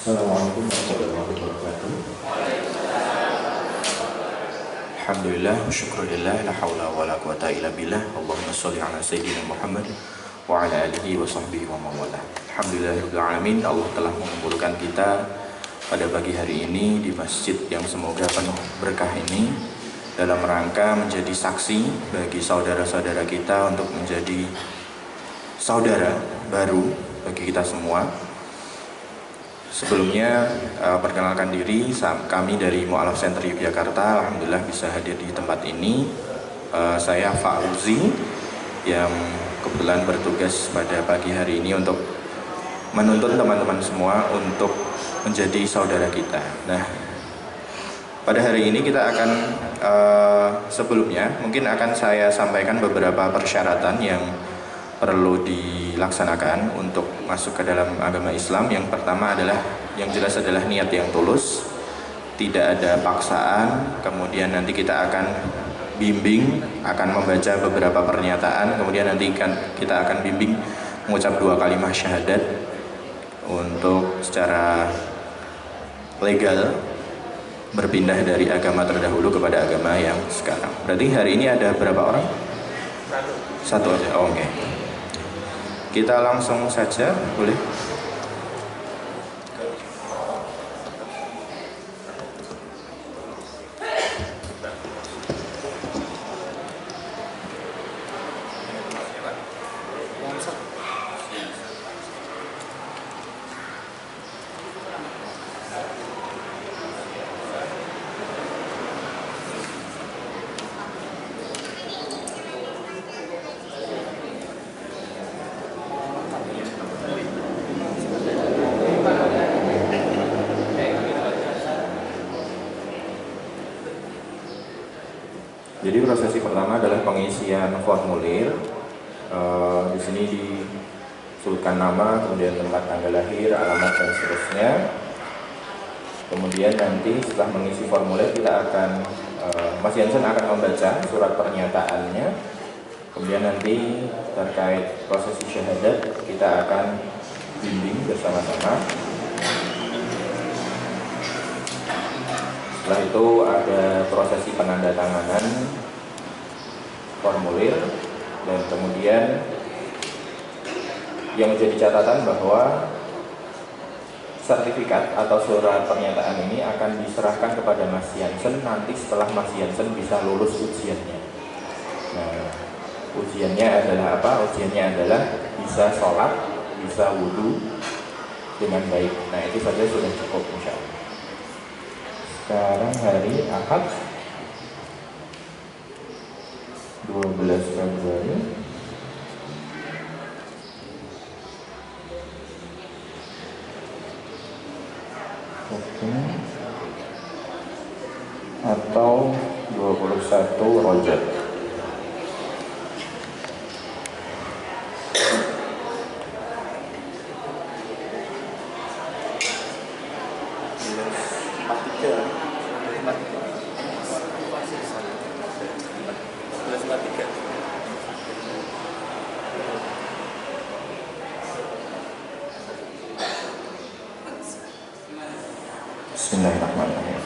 Assalamualaikum warahmatullahi wabarakatuh. Alhamdulillah, syukurillah, la haula wa la quwata illa billah. Allahumma sholli ala sayyidina Muhammad wa ala alihi wa sahbihi wa mawala. Alhamdulillahirabbil alamin. Allah telah mengumpulkan kita pada pagi hari ini di masjid yang semoga penuh berkah ini dalam rangka menjadi saksi bagi saudara-saudara kita untuk menjadi saudara baru bagi kita semua. Sebelumnya perkenalkan diri, kami dari Mu'alaf Center Yogyakarta alhamdulillah bisa hadir di tempat ini. Saya Fauzi yang kebetulan bertugas pada pagi hari ini untuk menuntun teman-teman semua untuk menjadi saudara kita. Nah, pada hari ini kita akan sebelumnya mungkin akan saya sampaikan beberapa persyaratan yang perlu dilaksanakan untuk masuk ke dalam agama Islam. Yang pertama adalah, yang jelas adalah niat yang tulus, tidak ada paksaan. Kemudian nanti kita akan bimbing, akan membaca beberapa pernyataan, kemudian nanti kita akan bimbing mengucap 2 kalimat syahadat untuk secara legal berpindah dari agama terdahulu kepada agama yang sekarang. Berarti hari ini ada berapa orang? Satu aja. Oh, oke. Kita langsung saja, boleh? Jadi prosesi pertama adalah pengisian formulir. Di sini disebutkan nama, kemudian tempat tanggal lahir, alamat dan seterusnya. Kemudian nanti setelah mengisi formulir kita akan Mas Jansen akan membaca surat pernyataannya. Kemudian nanti terkait prosesi syahadat kita akan bimbing bersama-sama. Setelah itu ada prosesi penandatanganan formulir, dan kemudian yang menjadi catatan bahwa sertifikat atau surat pernyataan ini akan diserahkan kepada Mas Jansen nanti setelah Mas Jansen bisa lulus ujiannya. Nah, ujiannya adalah apa? Ujiannya adalah bisa sholat, bisa wudhu dengan baik. Nah, itu saja sudah cukup insya Allah. Sekarang hari Ahad 12 Februari atau 21 Rajab. Bismillahirrahmanirrahim.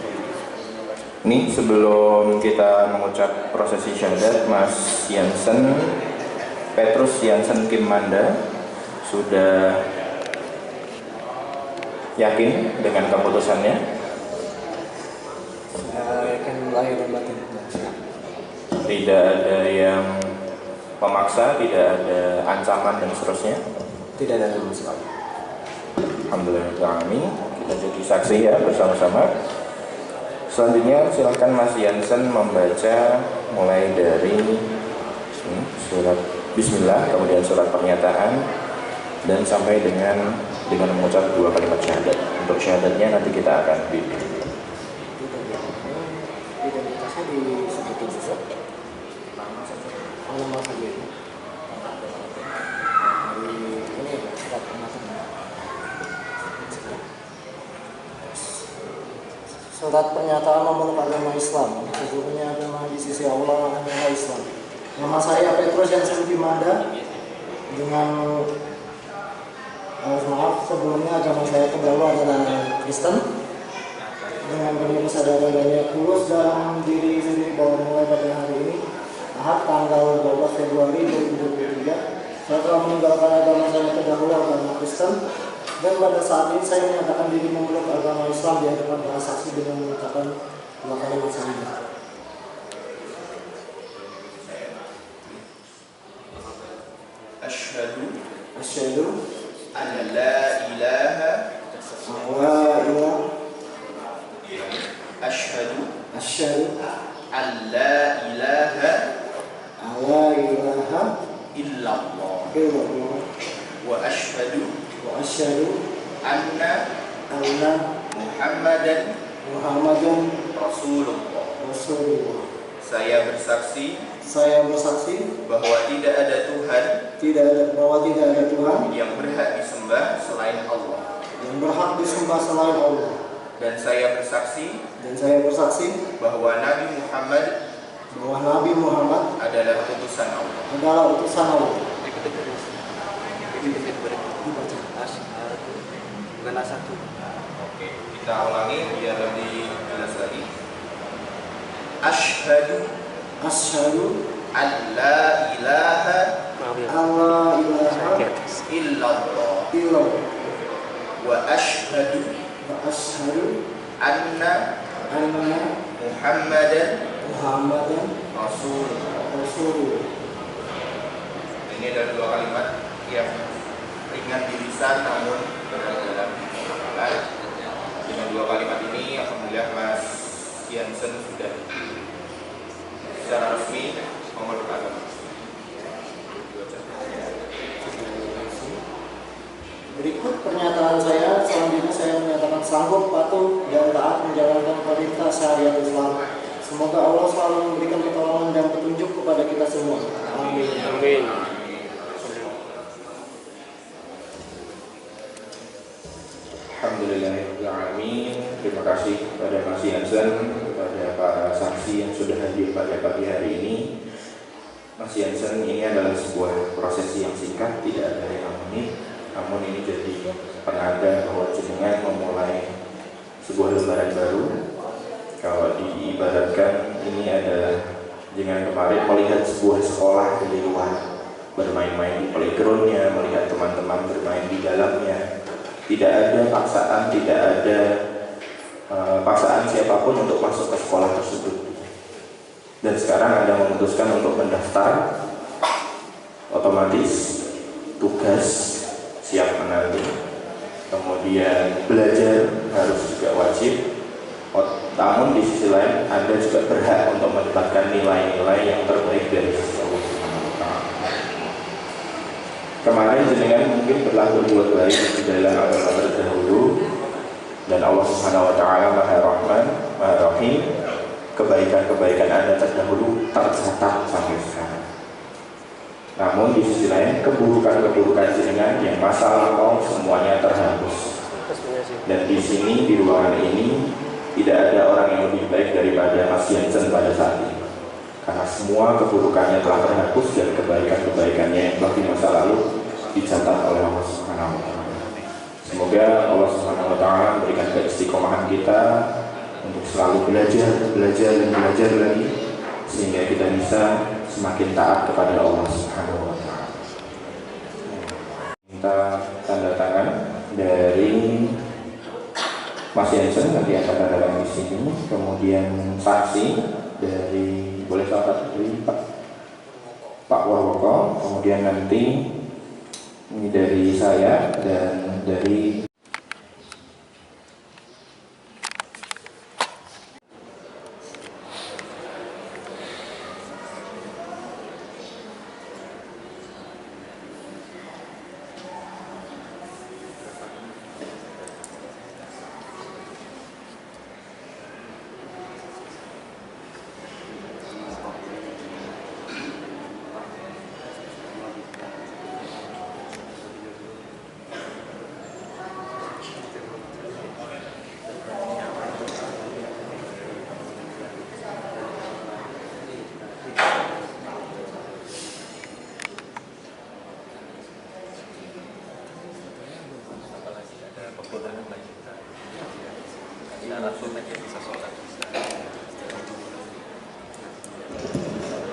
Ini sebelum kita mengucap prosesi syahadat, Mas Jansen, Petrus Jansen Kimanda sudah yakin dengan keputusannya? Saya yakin lahir dan batin. Tidak ada yang memaksa, tidak ada ancaman dan seterusnya? Tidak ada sama sekali. Alhamdulillah, kita jadi saksi ya bersama-sama. Selanjutnya silakan Mas Jansen membaca mulai dari surat Bismillah, kemudian surat pernyataan, dan sampai dengan mengucap 2 kalimat syahadat. Untuk syahadatnya nanti kita akan bimbing. Identitasnya disebutin susah. Nama saja itu. Hari ini ya, surat pernyataan. Surat pernyataan memeluk agama Islam. Sesungguhnya agama di sisi Allah adalah Islam. Nama saya Petrus Jansen Kimanda. Dengan Maaf, sebelumnya agama saya terdahulu adalah Kristen. Dengan penuh kesadaran dan niat tulus dalam diri sendiri bahwa mulai pada hari ini, Ahad tanggal 12 Februari 2023, saya telah meninggalkan agama saya terdahulu, agama Kristen, dan pada saat ini saya menyatakan diri memeluk agama Islam di hadapan para saksi dengan mengucapkan dua kalimat syahadat. Asyhadu an la ilaha Asyhadu an la ilaha illallah wa asyhadu anna Muhammadan Rasulullah. Saya bersaksi bahwa tidak ada Tuhan yang berhak disembah selain Allah. Dan saya bersaksi bahwa Nabi Muhammad adalah utusan Allah. Oke, kita ulangi biar lebih jelas lagi. Asyhadu an la ilaha illallah wa asyhadu anna Muhammadan Rasulullah. Ini adalah dua kalimat yang ringan di lisan namun berat dalam amalan. Dengan dua kalimat ini alhamdulillah Mas Jansen sudah secara resmi memeluk agama. Berikut pernyataan saya. Selanjutnya saya menyatakan sanggup, patuh, dan taat menjalankan perintah syariat Islam. Semoga Allah selalu memberikan pertolongan dan petunjuk kepada kita semua. Amin. Alhamdulillahirrahmanirrahim. Terima kasih kepada Mas Jansen, kepada para saksi yang sudah hadir pada pagi hari ini. Mas Jansen, ini adalah sebuah prosesi yang singkat, tidak ada yang menit, namun ini jadi penanda bahwa jenengan memulai sebuah lembaran baru. Kalau diibaratkan, ini adalah jenengan kemarin melihat sebuah sekolah dari luar, bermain-main di playgroundnya, melihat teman-teman bermain di dalamnya. Tidak ada paksaan, tidak ada paksaan siapapun untuk masuk ke sekolah tersebut. Dan sekarang Anda memutuskan untuk mendaftar, otomatis tugas siap menanti, kemudian belajar harus juga wajib. Namun di sisi lain Anda juga berhak untuk mendapatkan nilai-nilai yang terbaik dari sisi Allah Subhanahu wa Ta'ala. Kemarin jenengan mungkin telah berbuat baik di dalam agama terdahulu, dan Allah Subhanahu wa Ta'ala Maha Rahman, Maha Rahim. Kebaikan-kebaikan Anda terdahulu tercatat sampai sekarang. Namun di sisi lain keburukan-keburukan jenengan yang masa lampau semuanya terhapus. Dan di sini, di ruangan ini, tidak ada orang yang lebih baik daripada Mas Jansen pada saat ini. Karena semua keburukannya telah terhapus dan kebaikan-kebaikannya yang di masa lalu dicatat oleh Allah Subhanahu wa Ta'ala. Semoga Allah Subhanahu wa Ta'ala memberikan keistiqomahan kita untuk selalu belajar lagi, sehingga kita bisa semakin taat kepada Allah Subhanahu wa Ta'ala. Minta tanda tangan dari Mas Jansen, nanti akan tanda tangan di sini. Kemudian saksi dari, boleh salah satu dari Pak Wawoko. Kemudian nanti ini dari saya dan dari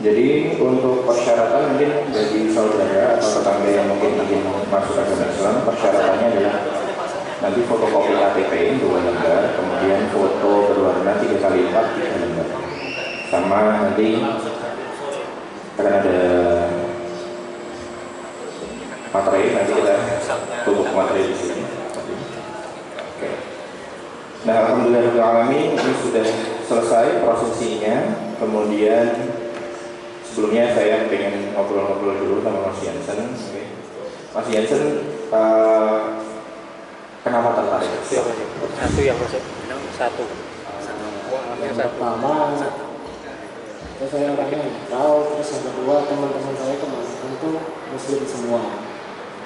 Jadi untuk persyaratan mungkin bagi saudara atau tetangga yang mungkin ingin masuk agama Islam, persyaratannya adalah nanti fotokopi KTP 2 lembar, kemudian foto berwarna 3 kali 4 3 lembar, sama nanti akan ada materai, nanti kita tutup materai di sini. Oke. Nah, alhamdulillah ini sudah selesai prosesinya. Kemudian sebelumnya saya pengen ngobrol-ngobrol dulu sama Mas Jansen. Okay. Mas Jansen, kenapa tertarik? Satu yang masuk, satu. Yang pertama, saya orangnya tahu, terus yang kedua teman-teman saya kebanyakan itu muslim semua,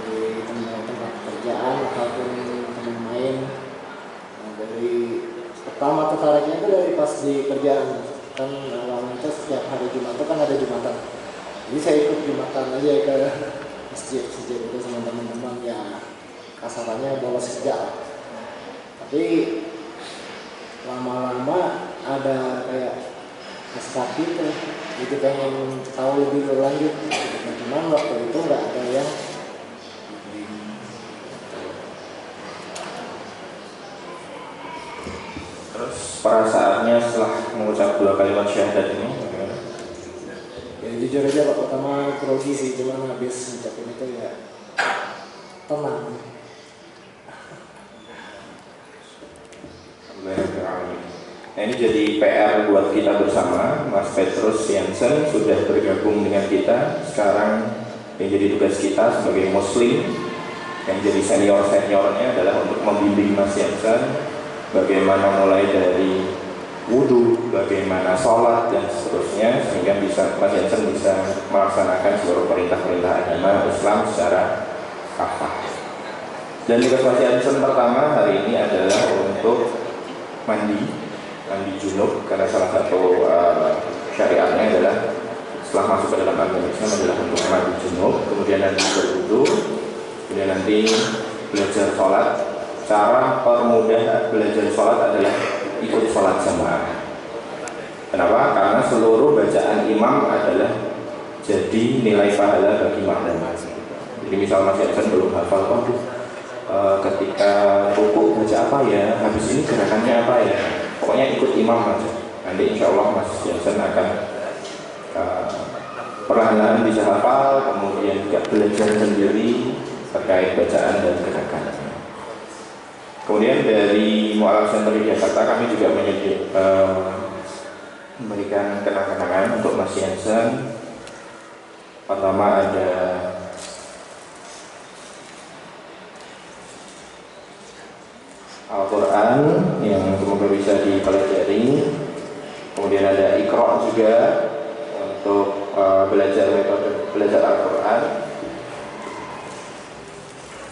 di tempat kerjaan ataupun teman main. Nah, dari pertama tertariknya itu dari pas di kerjaan. Kan awalnya itu setiap hari Jumat itu kan ada Jumatan, jadi saya ikut Jumatan aja ke masjid itu sama teman-teman, ya kasarannya bolos kerja. Tapi lama-lama ada kayak hasrat gitu, jadi pengen tahu lebih lanjut. Cuman waktu itu nggak ada yang perasaannya setelah mengucap 2 kalimat syahadat ini? Ya jujur aja Pak, pertama grogi sih, cuma habis ngucapin itu ya tenang. Nah, ini jadi PR buat kita bersama. Mas Petrus Jansen sudah bergabung dengan kita. Sekarang yang jadi tugas kita sebagai muslim, yang jadi senior-seniornya adalah untuk membimbing Mas Jansen bagaimana mulai dari wudhu, bagaimana sholat dan seterusnya, sehingga Mas Jansen bisa melaksanakan seluruh perintah-perintah agama Islam secara kafah. Dan tugas Mas Jansen pertama hari ini adalah untuk mandi junub, karena salah satu syariatnya adalah setelah masuk ke dalam agama Islam adalah untuk mandi junub, kemudian nanti berwudhu, kemudian nanti belajar sholat. Cara permudah belajar sholat adalah ikut sholat jamaah. Kenapa? Karena seluruh bacaan imam adalah jadi nilai pahala bagi makmum. Jadi misal Mas Jansen belum hafal, ketika rukuk baca apa ya, habis ini gerakannya apa ya, pokoknya ikut imam aja. Nanti insya Allah Mas Jansen akan perlahan-lahan bisa hafal, kemudian juga belajar sendiri terkait bacaan dan gerakan. Kemudian dari Mu'alaf Center di Jakarta kami juga memberikan kenang-kenangan untuk Mas Jansen. Pertama ada Al-Quran yang semoga bisa dipelajari. Kemudian ada Iqra juga untuk belajar metode belajar Al-Quran.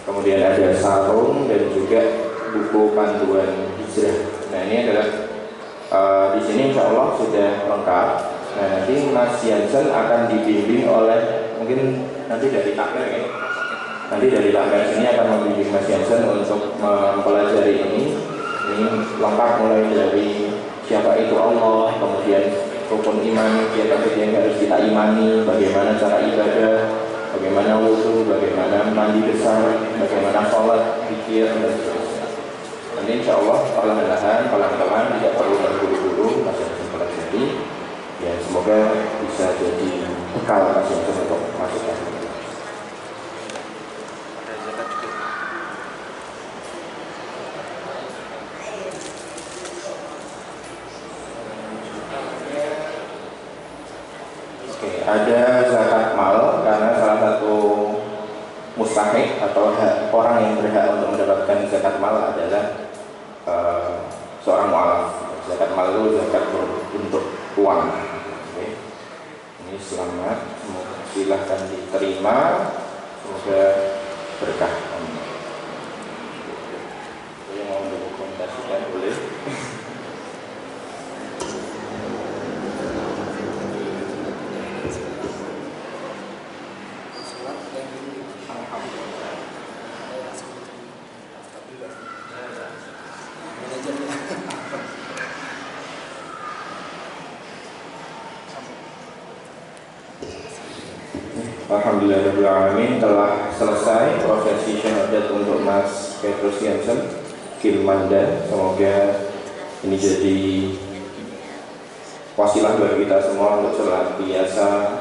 Kemudian ada sarung dan juga buku panduan hijrah. Nah, ini adalah di sini insya Allah sudah lengkap. Nah, nanti Mas Jansen akan dibimbing oleh, mungkin nanti dari takmir ya. Nanti dari takmir sini akan membimbing Mas Jansen untuk mempelajari ini. Ini lengkap mulai dari siapa itu Allah, kemudian rukun iman, siapa yang harus kita imani, bagaimana cara ibadah, bagaimana wudhu, bagaimana mandi besar, bagaimana sholat, zikir, dan seterusnya. Nanti insya Allah perlahan-lahan, pelan-pelan, tidak perlu terburu-buru Mas Jansen pelajari. Ya semoga bisa jadi bekal Mas Jansen untuk masuk ke sini. Oke, ada zakat mal, karena salah satu mustahik atau orang yang berhak untuk mendapatkan zakat mal adalah seorang mu'alaf. Zakat mal itu zakat berbentuk uang. Oke. Ini selamat, silahkan diterima, semoga berkah. Yang mau dokumentasikan boleh. Alhamdulillahirrahmanirrahim, telah selesai prosesi syahadat untuk Mas Petrus Jansen Kilmandan. Semoga ini jadi wasilah bagi kita semua untuk senantiasa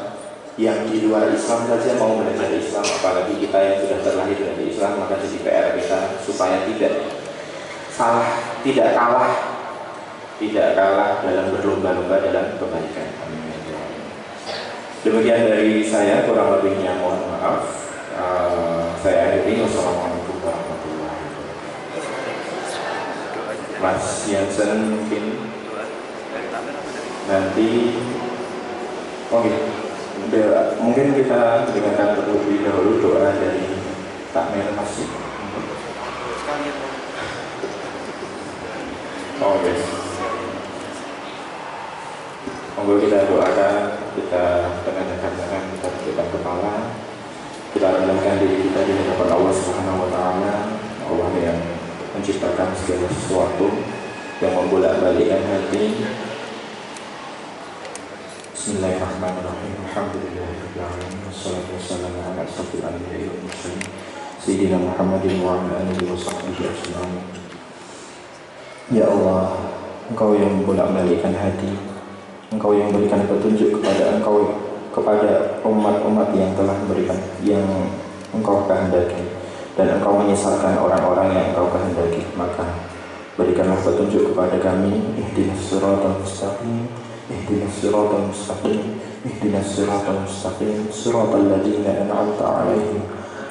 yang di luar Islam saja mau belajar Islam, apalagi kita yang sudah terlahir dari Islam, maka jadi PR kita supaya tidak kalah dalam berlomba-lomba dalam kebaikan. Demikian dari saya, kurang lebihnya mohon maaf. Saya akhiri. Wassalamualaikum warahmatullahi wabarakatuh. Mas Jansen mungkin nanti mungkin kita dengarkan terlebih dahulu doa dari takmir masjid. Monggo kita doakan, kita tenangkan tangan, kita tundukkan kepala, kita rendahkan diri kita di hadapan Allah Subhanahu wa Ta'ala, Allah yang menciptakan segala sesuatu, yang membolak-balikkan hati. Bismillahirrahmanirrahim. Alhamdulillahirabbil alamin. Wassalatu wassalamu ala asyrofil anbiya'i wal mursalin sayyidina Muhammadin wa ala alihi washabbihi ajmain. Ya Allah, Engkau yang membolak-balikkan hati, Engkau yang memberikan petunjuk kepada umat-umat yang telah memberikan yang Engkau kehendaki, dan Engkau menyesatkan orang-orang yang Engkau kehendaki, maka berikanlah petunjuk kepada kami. Ihdinas siratal mustaqim, ihdinas siratal mustaqim, ihdinas siratal mustaqim, siratal ladzina an'amta 'alaihim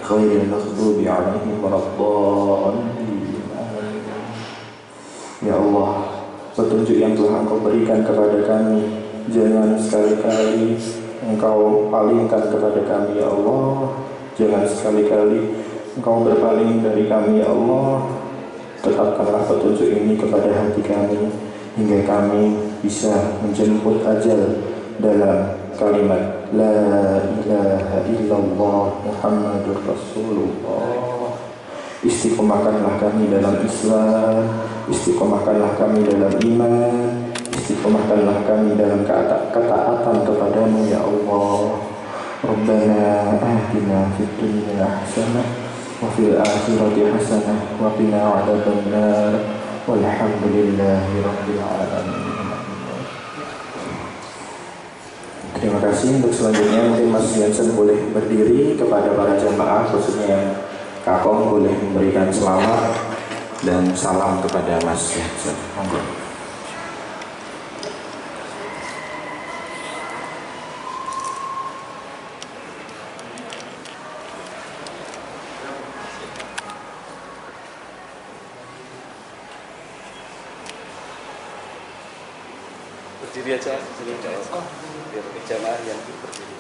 ghairil maghdubi 'alaihim waladdallin. Ya Allah, petunjuk yang telah Engkau berikan kepada kami, jangan sekali-kali Engkau palingkan kepada kami, ya Allah. Jangan sekali-kali Engkau berpaling dari kami, ya Allah. Tetapkanlah petunjuk ini kepada hati kami, hingga kami bisa menjemput ajal dalam kalimat La ilaha illallah Muhammadur Rasulullah. Istiqomahkanlah kami dalam Islam, istiqomahkanlah kami dalam iman, istiqomahkanlah kami dalam ketaatan kepadamu, ya Allah. Rabbana atina fid dunya hasanah wa fil akhirati hasanah wa qina adzabannar. Walhamdulillahi rabbil alamin. Terima kasih. Untuk selanjutnya mungkin Mas Jansen boleh berdiri, kepada para jamaah khususnya yang Kakong boleh memberikan selamat dan salam kepada Mas Jansen. Monggo. Berdiri aja, biar jamaah yang berdiri.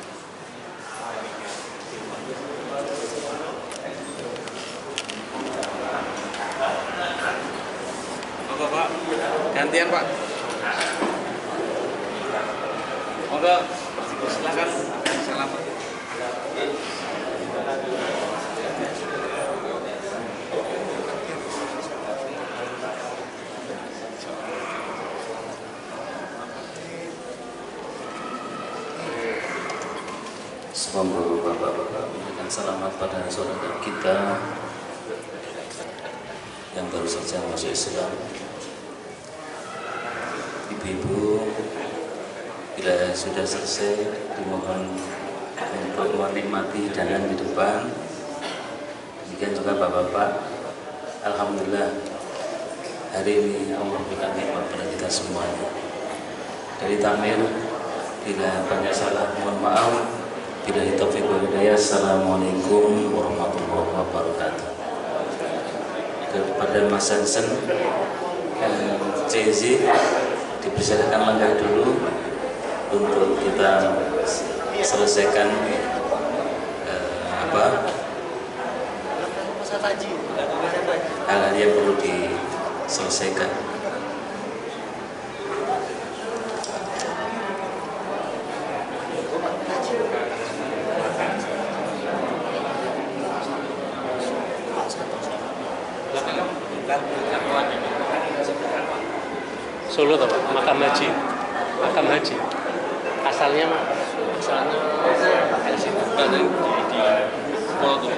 Monggo Pak, gantian Pak. Monggo, silakan. Selamat. Semoga Bapak-Bapak memberikan selamat pada saudara kita yang baru saja masuk Islam. Ibu-ibu, bila sudah selesai, dimohon untuk menikmati hidangan di depan. Demikian juga Bapak-Bapak, alhamdulillah hari ini Allah berikan nikmat pada kita semuanya. Dari takmir, bila banyak salah mohon maaf. Bila taufiq wal hidayah. Assalamualaikum warahmatullahi wabarakatuh. Kepada Mas Jansen CZ dipersilakan langkah dulu untuk kita selesaikan hal-hal yang perlu diselesaikan. Solo Pak, makam haji asalnya misalnya ada di sekolah tuh